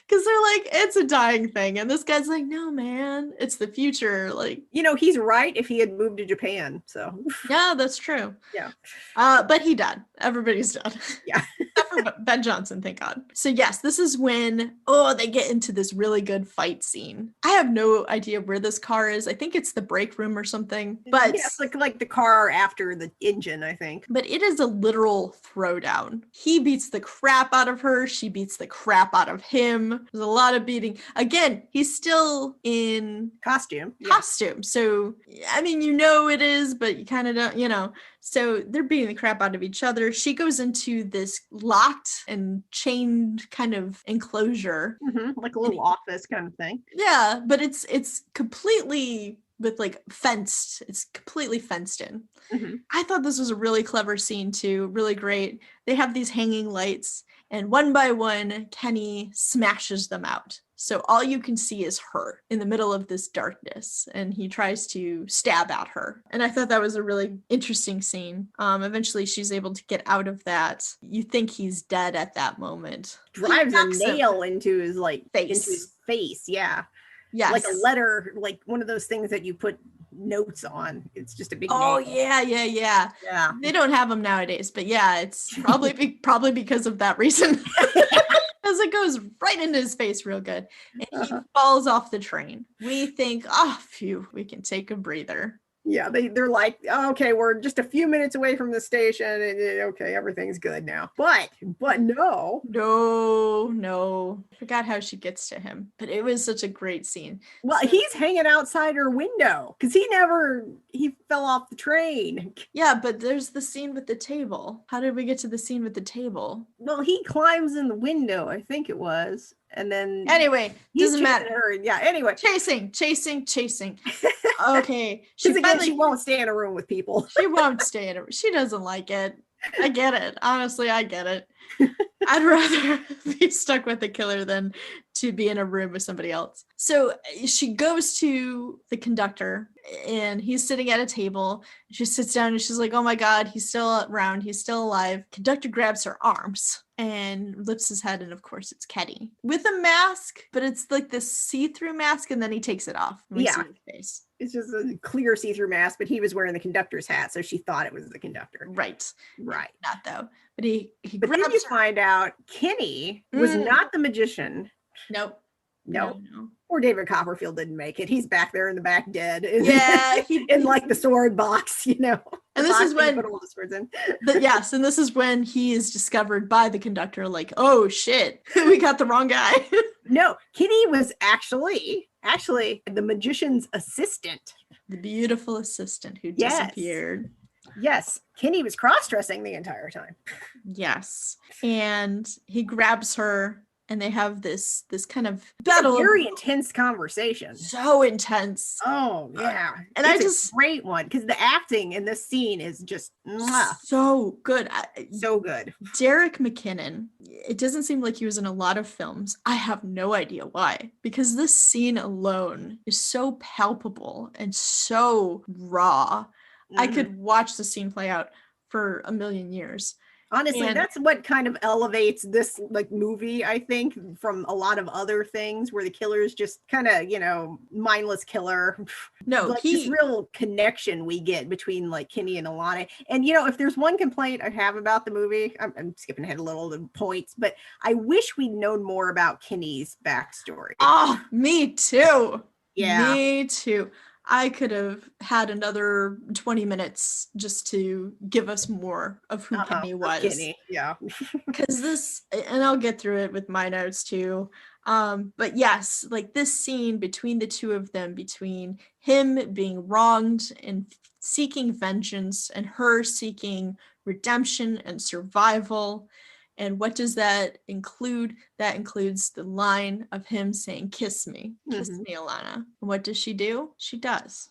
S3: Because they're like, it's a dying thing. And this guy's like, no, man, it's the future. Like,
S2: you know, he's right if he had moved to Japan. So,
S3: yeah, that's true.
S2: Yeah.
S3: But he died. Everybody's dead.
S2: Yeah.
S3: Except for Ben Johnson, thank God. So, yes, this is when, they get into this really good fight scene. I have no idea where this car is. I think it's the break room or something. But
S2: yeah, it's like the car after the engine, I think.
S3: But it is a literal throwdown. He beats the crap out of her. She beats the crap out of him. There's a lot of beating. Again, he's still in
S2: costume.
S3: So, I mean, it is, but you kind of don't, So they're beating the crap out of each other. She goes into this locked and chained kind of enclosure.
S2: Like a little office kind of thing.
S3: Yeah, but it's completely with like fenced. It's completely fenced in. I thought this was a really clever scene too. Really great. They have these hanging lights. And one by one, Kenny smashes them out. So all you can see is her in the middle of this darkness. And he tries to stab at her. And I thought that was a really interesting scene. Eventually, she's able to get out of that. You think he's dead at that moment.
S2: Drives a nail into his face. Yeah.
S3: Yes.
S2: Like a letter, like one of those things that you put notes on. It's just a big
S3: nail. Yeah. They don't have them nowadays, but yeah, it's probably because of that reason. Because it goes right into his face real good. And he falls off the train. We think, phew, we can take a breather.
S2: Yeah, they're like, okay, we're just a few minutes away from the station. And, okay, everything's good now. But no.
S3: I forgot how she gets to him. But it was such a great scene.
S2: Well, he's hanging outside her window because he fell off the train.
S3: Yeah, but there's the scene with the table. How did we get to the scene with the table?
S2: Well, he climbs in the window, I think it was. And then
S3: anyway, doesn't matter.
S2: Her. Yeah, anyway.
S3: Chasing. Okay.
S2: She won't stay in a room with people.
S3: She won't stay in it. She doesn't like it. I get it. Honestly, I get it. I'd rather be stuck with the killer than to be in a room with somebody else. So she goes to the conductor and he's sitting at a table. She sits down and she's like, oh my God, he's still around. He's still alive. Conductor grabs her arms and lifts his head. And of course it's Kenny with a mask, but it's like this see-through mask. And then he takes it off. And we see his face.
S2: It's just a clear see-through mask, but he was wearing the conductor's hat. So she thought it was the conductor.
S3: Right. Not though. But
S2: but then you find out Kenny was not the magician.
S3: Nope.
S2: No. Or David Copperfield didn't make it. He's back there in the back dead.
S3: Yeah.
S2: In like the sword box, And
S3: this is when
S2: put all the swords in.
S3: Yes, and this is when he is discovered by the conductor, like, oh shit, we got the wrong guy.
S2: No, Kenny was actually the magician's assistant.
S3: The beautiful assistant who disappeared.
S2: Yes, Kenny was cross-dressing the entire time.
S3: Yes, and he grabs her and they have this kind of battle.
S2: Very intense conversation.
S3: So intense.
S2: Oh, yeah.
S3: And
S2: it's a great one because the acting in this scene is just
S3: so good.
S2: So good.
S3: Derek McKinnon, it doesn't seem like he was in a lot of films. I have no idea why, because this scene alone is so palpable and so raw. I could watch the scene play out for a million years.
S2: Honestly, that's what kind of elevates this movie, I think, from a lot of other things where the killer is just kind of, mindless killer.
S3: No,
S2: this real connection we get between Kenny and Alana. And, if there's one complaint I have about the movie, I'm skipping ahead a little the points, but I wish we'd known more about Kenny's backstory.
S3: Oh, me too.
S2: Yeah.
S3: Me too. I could have had another 20 minutes just to give us more of who Kenny was.
S2: Yeah.
S3: Because this, and I'll get through it with my notes too. But yes, like this scene between the two of them, between him being wronged and seeking vengeance and her seeking redemption and survival. And what does that include? That includes the line of him saying, kiss me, Alana. And what does she do? She does.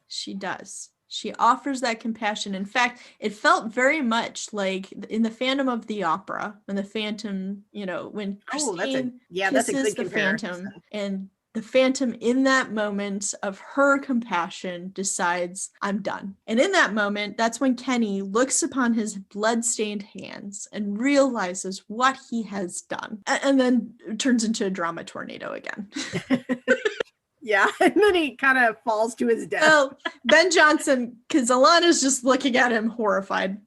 S3: She does. She offers that compassion. In fact, it felt very much like in the Phantom of the Opera, when the Phantom, when Christine kisses the Phantom, and the Phantom in that moment of her compassion decides, I'm done. And in that moment, that's when Kenny looks upon his blood-stained hands and realizes what he has done. And then turns into a drama tornado again.
S2: Yeah, and then he kind of falls to his death.
S3: Well, Ben Johnson, because Alana's just looking at him horrified.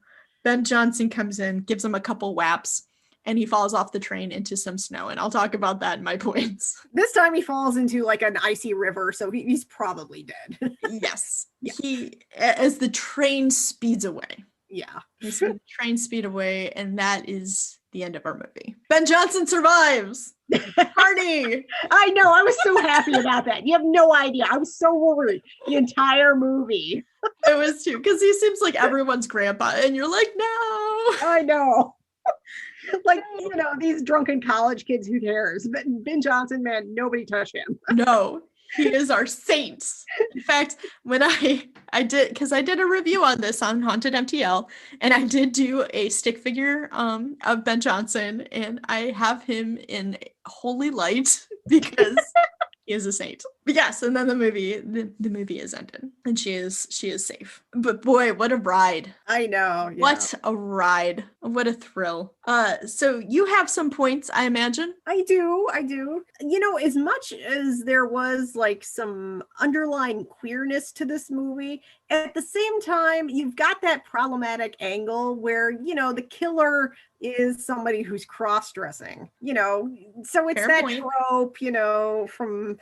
S3: Ben Johnson comes in, gives him a couple whaps, and he falls off the train into some snow. And I'll talk about that in my points.
S2: This time he falls into like an icy river, so he's probably dead.
S3: Yes. Yeah. As the train speeds away.
S2: Yeah.
S3: The train speed away, and that is the end of our movie. Ben Johnson survives. Hardy.
S2: I know. I was so happy about that. You have no idea. I was so worried the entire movie.
S3: It was too, because he seems like everyone's grandpa, and you're like, no. I
S2: know. Like, these drunken college kids, who cares? But Ben Johnson, man, nobody touched him.
S3: No. He is our saint. In fact, when I did, because I did a review on this on HauntedMTL, and I did do a stick figure of Ben Johnson, and I have him in holy light because he is a saint. But yes, and then the movie is ended, and she is safe. But boy, what a ride!
S2: I know.
S3: Yeah. What a ride! What a thrill! So you have some points, I imagine.
S2: I do. As much as there was like some underlying queerness to this movie, at the same time, you've got that problematic angle where the killer is somebody who's cross-dressing. So it's Fair point. Trope, from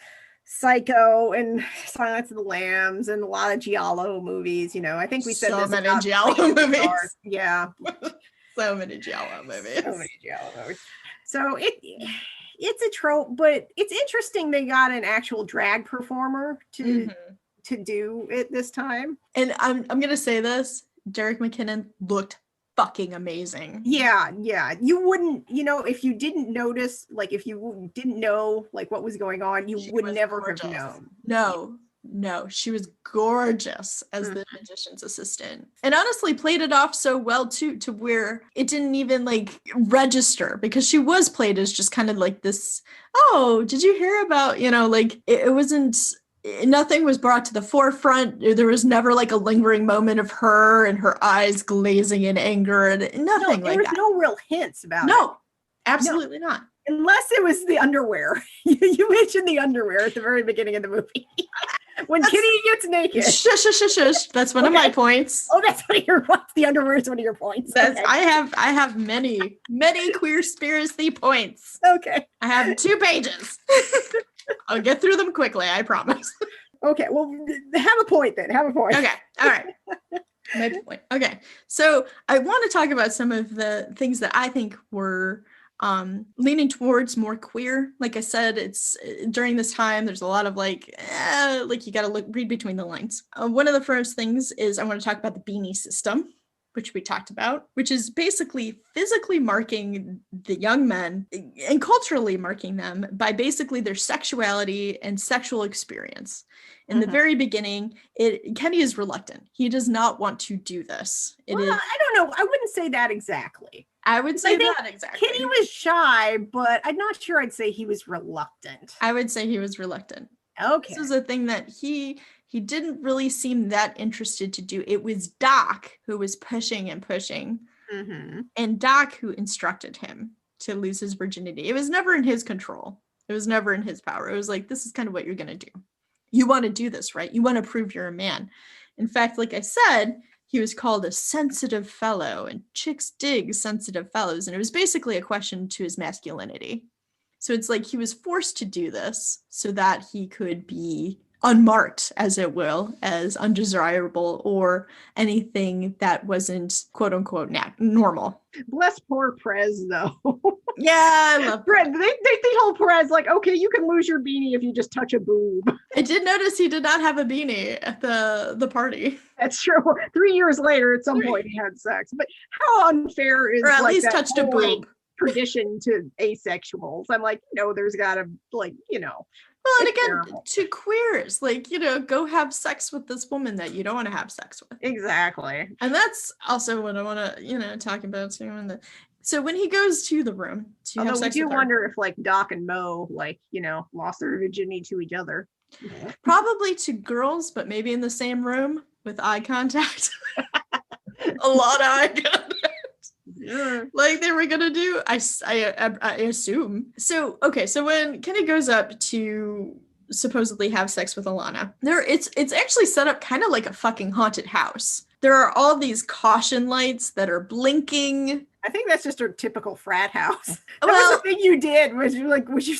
S2: Psycho and Silence of the Lambs and a lot of Giallo movies. I think we said
S3: so
S2: this
S3: many
S2: about
S3: Giallo movies.
S2: Yeah.
S3: So many Giallo movies.
S2: So it's a trope, but it's interesting they got an actual drag performer to do it this time.
S3: And I'm gonna say this: Derek McKinnon looked fucking amazing.
S2: Yeah. You wouldn't, if you didn't notice, like if you didn't know like what was going on, you would never have known.
S3: No, she was gorgeous as the magician's assistant, and honestly played it off so well too, to where it didn't even like register, because she was played as just kind of like this, oh, did you hear about, like it wasn't, nothing was brought to the forefront. There was never like a lingering moment of her and her eyes glazing in anger, and nothing like that. There was
S2: no real hints about it.
S3: No, absolutely not.
S2: Unless it was the underwear. You mentioned the underwear at the very beginning of the movie. When Kitty gets naked.
S3: Shush. That's one of my points.
S2: Oh, that's one of your points. The underwear is one of your points.
S3: Okay. I have many queer spiracy points.
S2: Okay.
S3: I have 2 pages. I'll get through them quickly, I promise.
S2: Okay, well, have a point then. Have a point.
S3: Okay, all right. My point. Okay, so I want to talk about some of the things that I think were leaning towards more queer. Like I said, it's during this time, there's a lot of like you got to read between the lines. One of the first things is I want to talk about the beanie system, which we talked about, which is basically physically marking the young men and culturally marking them by basically their sexuality and sexual experience. In the very beginning, Kenny is reluctant. He does not want to do this.
S2: I don't know. I wouldn't say that exactly.
S3: I would say that exactly.
S2: Kenny was shy, but I'm not sure I'd say he was reluctant.
S3: I would say he was reluctant.
S2: Okay.
S3: This is a thing that he didn't really seem that interested to do. It was Doc who was pushing and pushing, and Doc who instructed him to lose his virginity. It was never in his control. It was never in his power. It was like, this is kind of what you're going to do. You want to do this, right? You want to prove you're a man. In fact, like I said, he was called a sensitive fellow, and chicks dig sensitive fellows. And it was basically a question to his masculinity. So it's like he was forced to do this so that he could be unmarked, as it will, as undesirable or anything that wasn't quote unquote normal.
S2: Bless poor Prez, though.
S3: Yeah, I love
S2: Perez. They told Perez, like, okay, you can lose your beanie if you just touch a boob.
S3: I did notice he did not have a beanie at the party.
S2: That's true. 3 years later, at some point, he had sex. But how unfair is,
S3: or at
S2: like,
S3: least
S2: that
S3: touched a
S2: whole,
S3: boob.
S2: like, tradition to asexuals? I'm like, there's gotta, like,
S3: Well, and
S2: it's
S3: again,
S2: terrible.
S3: to queers, like, go have sex with this woman that you don't want to have sex with.
S2: Exactly.
S3: And that's also what I want to, talk about too. So when he goes to the room to have
S2: Although we
S3: sex
S2: do
S3: with her,
S2: wonder if, like, Doc and Mo, like, lost their virginity to each other.
S3: probably to girls, but maybe in the same room with eye contact. A lot of eye contact.
S2: Yeah.
S3: Like they were gonna do, I assume. So okay, so when Kenny goes up to supposedly have sex with Alana, it's actually set up kind of like a fucking haunted house. There are all these caution lights that are blinking.
S2: I think that's just a typical frat house. That
S3: Well-
S2: was the thing you did, was you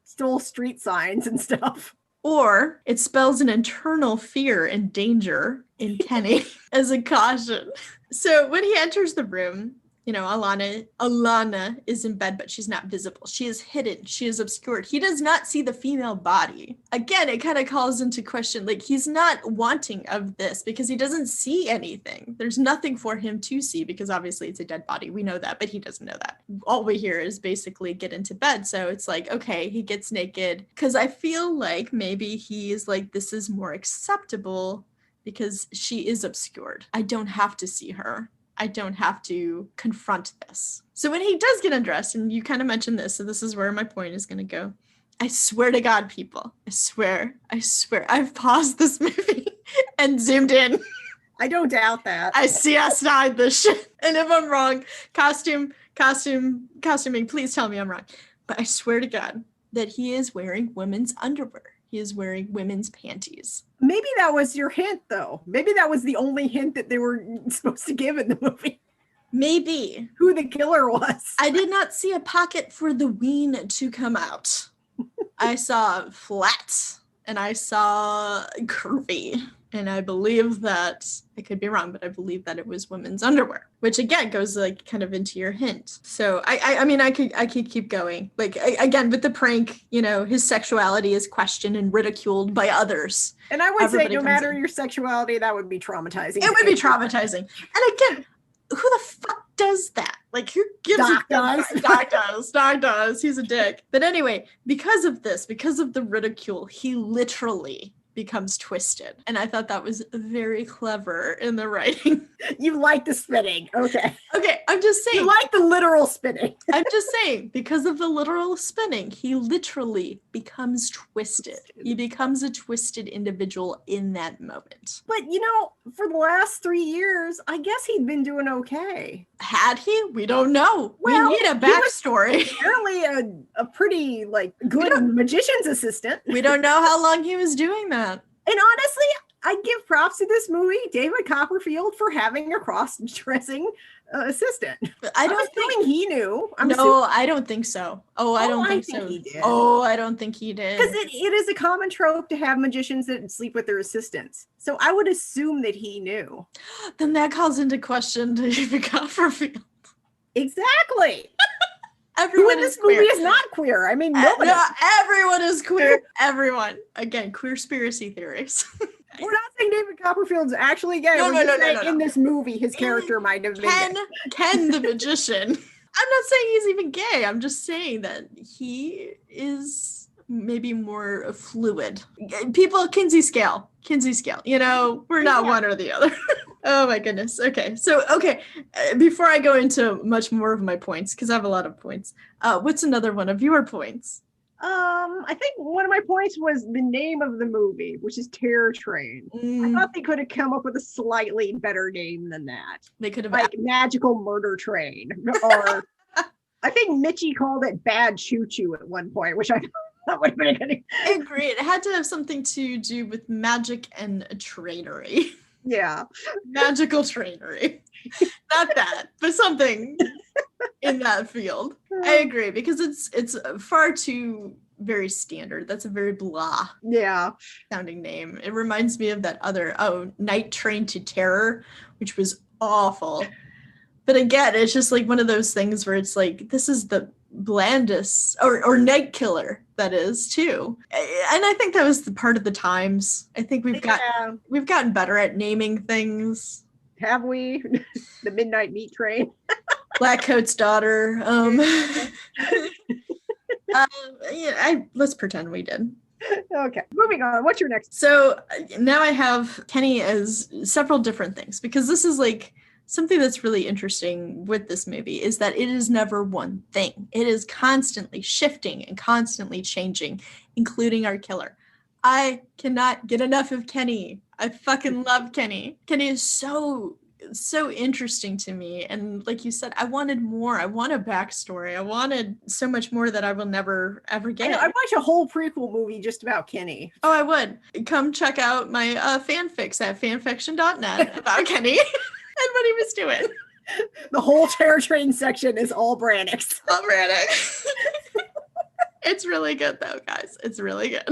S2: stole street signs and stuff.
S3: Or it spells an internal fear and danger in Kenny as a caution. So when he enters the room, Alana is in bed, but she's not visible. She is hidden. She is obscured. He does not see the female body. Again, it kind of calls into question, like, he's not wanting of this because he doesn't see anything. There's nothing for him to see because obviously it's a dead body. We know that, but he doesn't know that. All we hear is basically get into bed. So it's like, okay, he gets naked because I feel like maybe he's like, this is more acceptable because she is obscured. I don't have to see her. I don't have to confront this. So when he does get undressed, and you kind of mentioned this, so this is where my point is going to go. I swear to God, people, I swear, I've paused this movie and zoomed in.
S2: I don't doubt that.
S3: I CSI'd this shit. And if I'm wrong, costuming, please tell me I'm wrong. But I swear to God that he is wearing women's underwear. He is wearing women's panties.
S2: Maybe that was your hint, though. Maybe that was the only hint that they were supposed to give in the movie.
S3: Maybe.
S2: Who the killer was.
S3: I did not see a pocket for the ween to come out. I saw flat and I saw curvy. And I believe that, I could be wrong, but I believe that it was women's underwear, which again goes like kind of into your hint. So I could keep going. Like again, with the prank, his sexuality is questioned and ridiculed by others.
S2: And I would say no matter
S3: in.
S2: Your sexuality, that would be traumatizing.
S3: It would be traumatizing. And again, who the fuck does that? Like, who gives
S2: Doc
S3: a
S2: does.
S3: Doc does. He's a dick. But anyway, because of the ridicule, he literally becomes twisted. And I thought that was very clever in the writing.
S2: You like the spinning. Okay,
S3: I'm just saying.
S2: You like the literal spinning.
S3: I'm just saying, because of the literal spinning, he literally becomes twisted. He becomes a twisted individual in that moment.
S2: But, for the last 3 years, I guess he'd been doing okay.
S3: Had he? We don't know.
S2: Well,
S3: we need a backstory.
S2: Apparently a pretty, good magician's assistant.
S3: We don't know how long he was doing that.
S2: And honestly, I give props to this movie, David Copperfield, for having a cross-dressing assistant.
S3: I don't
S2: think he knew.
S3: I don't think so. I don't think so.
S2: He did.
S3: I don't think he did.
S2: Because it is a common trope to have magicians that sleep with their assistants. So I would assume that he knew.
S3: Then that calls into question David Copperfield.
S2: Exactly.
S3: Everyone
S2: in this
S3: is queer.
S2: movie is not queer. I mean, nobody.
S3: Everyone is queer. Everyone. Again, queerspiracy theories.
S2: We're not saying David Copperfield's actually gay.
S3: No.
S2: In this movie, his character might have been gay.
S3: Ken the magician. I'm not saying he's even gay. I'm just saying that he is maybe more fluid. People, Kinsey scale. We're not one or the other. Oh my goodness. Okay. So, before I go into much more of my points, because I have a lot of points, what's another one of your points?
S2: I think one of my points was the name of the movie, which is Terror Train. I thought they could have come up with a slightly better name than that.
S3: They could have
S2: Magical Murder Train, or I think Mitchie called it Bad Choo Choo at one point, which I thought would have been good.
S3: I agree. It had to have something to do with magic and trainery.
S2: Yeah.
S3: Magical trainery. Not that, but something in that field. I agree, because it's far too very standard. That's a very blah
S2: Yeah.
S3: sounding name. It reminds me of that other, Night Train to Terror, which was awful. But again, it's just like one of those things where it's like, this is the blandest, or Night Killer, that is, too. And I think that was the part of the times. I think we've gotten better at naming things.
S2: Have we? The Midnight Meat Train.
S3: Blackcoat's Daughter. Let's pretend we did.
S2: Okay, moving on. What's your next?
S3: So now I have Kenny as several different things, because this is like something that's really interesting with this movie is that it is never one thing. It is constantly shifting and constantly changing, including our killer. I cannot get enough of Kenny. I fucking love Kenny. Kenny is so interesting to me. And like you said, I wanted more. I want a backstory. I wanted so much more that I will never, ever get.
S2: I'd watch a whole prequel movie just about Kenny.
S3: Oh, I would. Come check out my fanfics at fanfiction.net about Kenny and what he was doing.
S2: The whole Terror Train section is all Brannick's.
S3: All Brannick. It's really good though, guys. It's really good.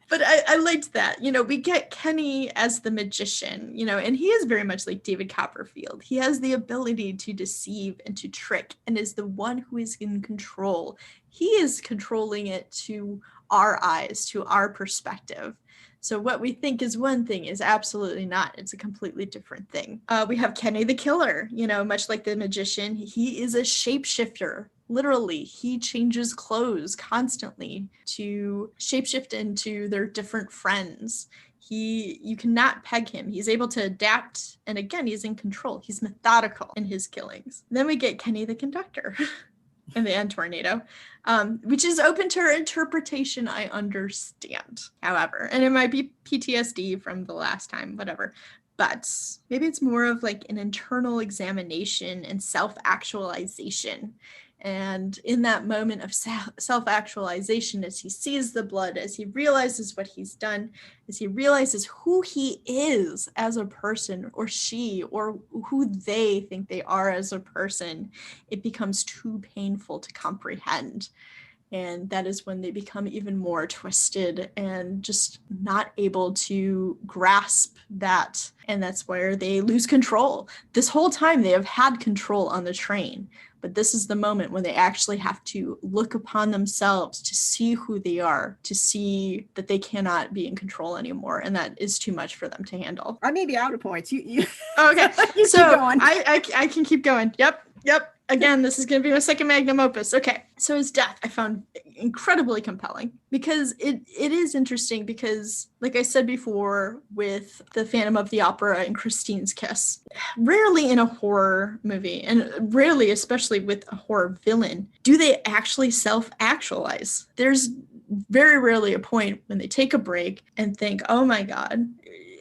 S3: But I liked that. We get Kenny as the magician, and he is very much like David Copperfield. He has the ability to deceive and to trick and is the one who is in control. He is controlling it to our eyes, to our perspective. So what we think is one thing is absolutely not. It's a completely different thing. We have Kenny the Killer, much like the magician. He is a shapeshifter. Literally, he changes clothes constantly to shapeshift into their different friends. You cannot peg him. He's able to adapt. And again, he's in control. He's methodical in his killings. Then we get Kenny the Conductor in the end tornado, which is open to interpretation, I understand, however. And it might be PTSD from the last time, whatever. But maybe it's more of like an internal examination and self-actualization. And in that moment of self-actualization, as he sees the blood, as he realizes what he's done, as he realizes who he is as a person, or she, or who they think they are as a person, it becomes too painful to comprehend. And that is when they become even more twisted and just not able to grasp that. And that's where they lose control. This whole time they have had control on the train. But this is the moment when they actually have to look upon themselves to see who they are, to see that they cannot be in control anymore. And that is too much for them to handle.
S2: I may be out of points. You
S3: Okay.
S2: you
S3: so
S2: keep going.
S3: I can keep going. Yep. Again, this is going to be my second magnum opus. Okay. So his death, I found incredibly compelling because it is interesting because, like I said before, with the Phantom of the Opera and Christine's kiss, rarely in a horror movie, and rarely, especially with a horror villain, do they actually self-actualize. There's very rarely a point when they take a break and think, oh my God,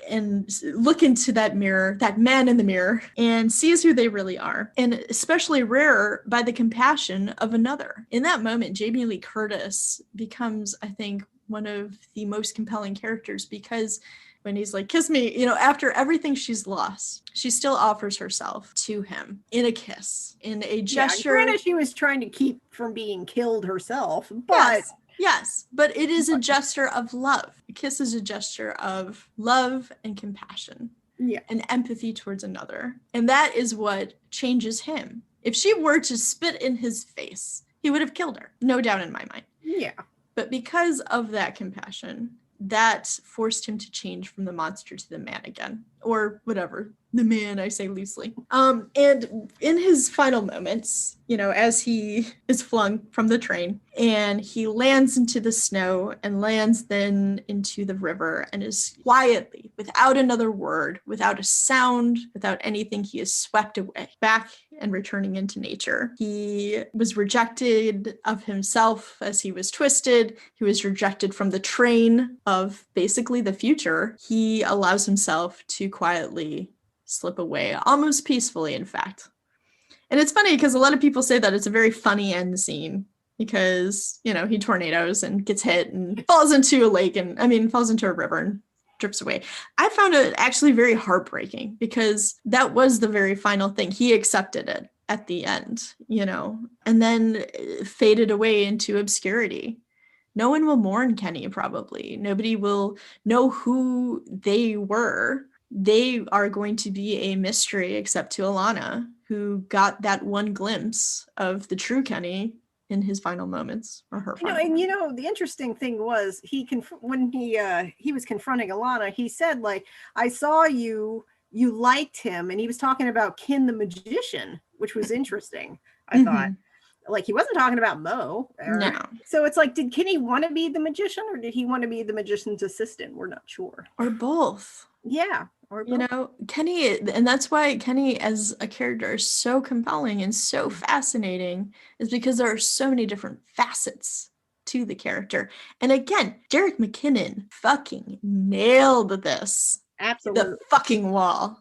S3: and look into that mirror, that man in the mirror, and sees who they really are. And especially rare by the compassion of another. In that moment, Jamie Lee Curtis becomes, I think, one of the most compelling characters because when he's like, kiss me, after everything she's lost, she still offers herself to him in a kiss, in a gesture.
S2: Yeah, granted, she was trying to keep from being killed herself, but...
S3: Yes, but it is a gesture of love. A kiss is a gesture of love and compassion, and empathy towards another. And that is what changes him. If she were to spit in his face, he would have killed her. No doubt in my mind.
S2: Yeah.
S3: But because of that compassion, that forced him to change from the monster to the man again. Or whatever. The man, I say loosely. And in his final moments, as he is flung from the train and he lands into the snow and lands then into the river and is quietly, without another word, without a sound, without anything, he is swept away back and returning into nature. He was rejected of himself as he was twisted. He was rejected from the train of basically the future. He allows himself to quietly slip away, almost peacefully, in fact. And it's funny because a lot of people say that it's a very funny end scene because, he tornadoes and gets hit and falls into a river and drifts away. I found it actually very heartbreaking because that was the very final thing. He accepted it at the end, and then faded away into obscurity. No one will mourn Kenny, probably. Nobody will know who they were. They are going to be a mystery, except to Alana, who got that one glimpse of the true Kenny in his final moments, or her final moments.
S2: The interesting thing was when he was confronting Alana, he said, like, I saw you liked him, and he was talking about Kin the magician, which was interesting. I thought, like, he wasn't talking about Mo.
S3: No.
S2: So it's like, did Kenny want to be the magician, or did he want to be the magician's assistant? We're not sure.
S3: Or both.
S2: Yeah.
S3: Kenny, and that's why Kenny as a character is so compelling and so fascinating, is because there are so many different facets to the character. And again, Derek McKinnon fucking nailed this.
S2: Absolutely.
S3: The fucking wall.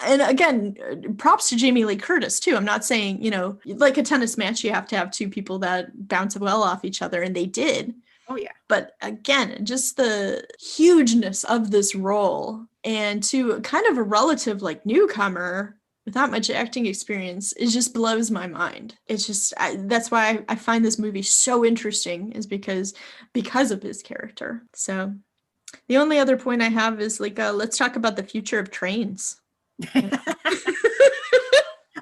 S3: And again, props to Jamie Lee Curtis too. I'm not saying, like a tennis match, you have to have two people that bounce well off each other, and they did.
S2: Oh, yeah.
S3: But again, just the hugeness of this role, and to kind of a relative like newcomer without much acting experience, it just blows my mind. It's just, that's why I find this movie so interesting, is because of his character. So the only other point I have is like, let's talk about the future of trains.
S2: I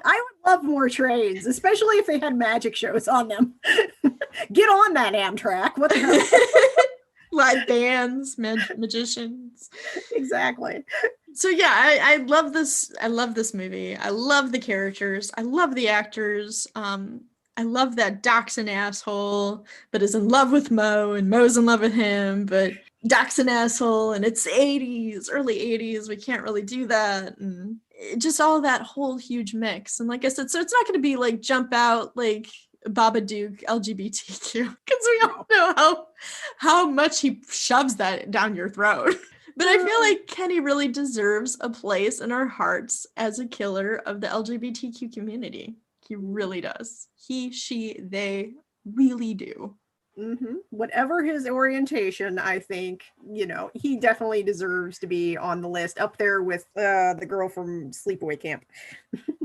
S2: would love more trains, especially if they had magic shows on them. Get on that Amtrak. What the hell?
S3: Live bands, magicians.
S2: Exactly.
S3: So yeah, I love this. I love this movie. I love the characters. I love the actors. I love that Doc's an asshole, but is in love with Mo, and Mo's in love with him, but Doc's an asshole, and it's 80s, early 80s. We can't really do that. And just all that whole huge mix. And like I said, so it's not going to be like jump out like Babadook LGBTQ, because we all know how much he shoves that down your throat. But I feel like Kenny really deserves a place in our hearts as a killer of the LGBTQ community. He really does. He, she, they really do.
S2: Whatever his orientation, I think, he definitely deserves to be on the list, up there with the girl from Sleepaway Camp.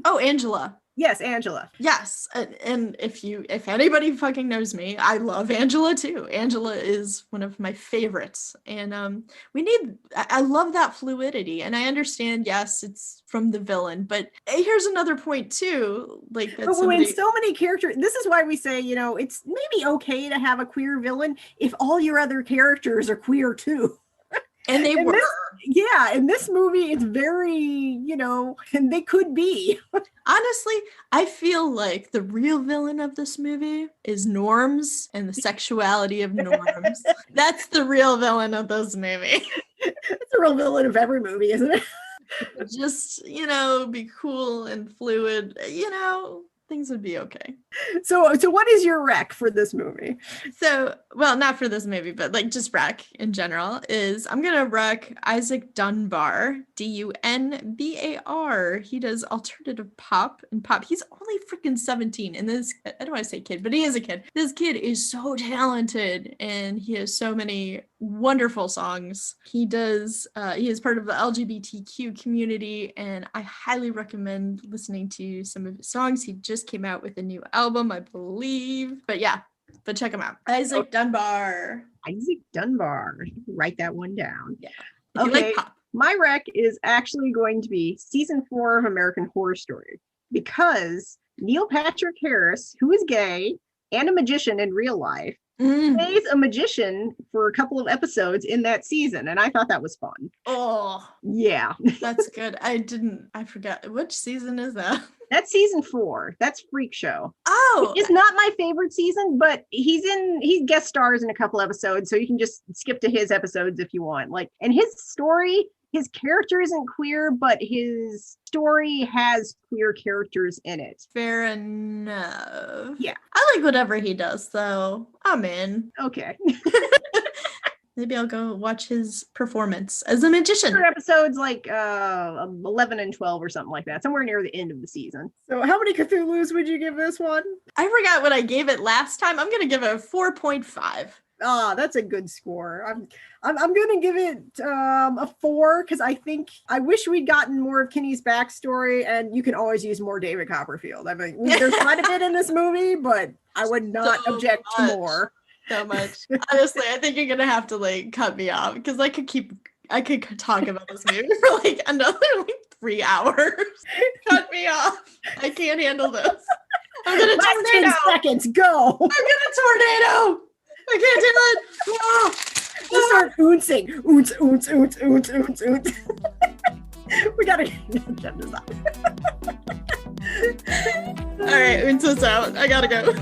S3: Oh, Angela.
S2: Yes, Angela.
S3: Yes, and if anybody fucking knows me, I love Angela too. Angela is one of my favorites, and I love that fluidity, and I understand, yes, it's from the villain, but here's another point too, like that.
S2: But when so many characters, this is why we say, it's maybe okay to have a queer villain if all your other characters are queer too.
S3: And they were.
S2: In this movie, it's very, and they could be.
S3: Honestly, I feel like the real villain of this movie is norms and the sexuality of norms. That's the real villain of this movie.
S2: It's the real villain of every movie, isn't it?
S3: Just, be cool and fluid, things would be okay.
S2: So what is your rec for this movie?
S3: So, well, not for this movie, but like just rec in general is I'm going to rec Isaac Dunbar, Dunbar. He does alternative pop and pop. He's only freaking 17. And this, I don't want to say kid, but he is a kid. This kid is so talented, and he has so many wonderful songs. He is part of the LGBTQ community, and I highly recommend listening to some of his songs. He just came out with a new album, I believe. But check him out. Isaac Dunbar.
S2: Isaac Dunbar. Write that one down.
S3: Yeah.
S2: If you like pop. My rec is actually going to be season 4 of American Horror Story, because Neil Patrick Harris, who is gay and a magician in real life, plays a magician for a couple of episodes in that season, and I thought that was fun.
S3: Oh,
S2: yeah.
S3: That's good. I forgot. Which season is that?
S2: That's season 4. That's Freak Show.
S3: Oh,
S2: it's not my favorite season, but he guest stars in a couple episodes, so you can just skip to his episodes if you want. Like, and his story, his character isn't queer, but his story has queer characters in it.
S3: Fair enough.
S2: Yeah.
S3: I like whatever he does, though. I'm in.
S2: Okay.
S3: Maybe I'll go watch his performance as a magician.
S2: Episodes like 11 and 12 or something like that, somewhere near the end of the season. So how many Cthulhu's would you give this one?
S3: I forgot what I gave it last time. I'm going to give it a 4.5.
S2: Oh, that's a good score. I'm going to give it a 4, because I wish we'd gotten more of Kenny's backstory, and you can always use more David Copperfield. I mean, there's quite a bit in this movie, but I would not object to more.
S3: so much. Honestly, I think you're gonna have to like cut me off because I could talk about this movie for like another 3 hours. Cut me off. I can't handle this. I'm gonna
S2: Last
S3: tornado.
S2: 10 seconds, go.
S3: I'm gonna tornado. I can't do it. Oh.
S2: Let's start ooncing. Oonce, oonce, oonce, oonce, oonce, oonce. We gotta get this out.
S3: All right, Unsa's out. I gotta go.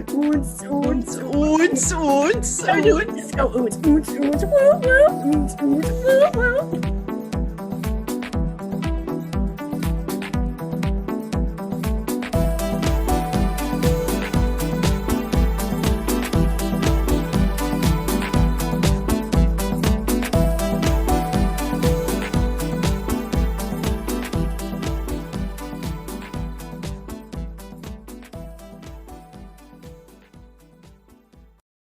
S2: Oonce, oonce,
S3: Oons, oons,
S2: oonce. Let's go oonce, oonce, oonce, woo, woo, oonce, oonce, woo, woo.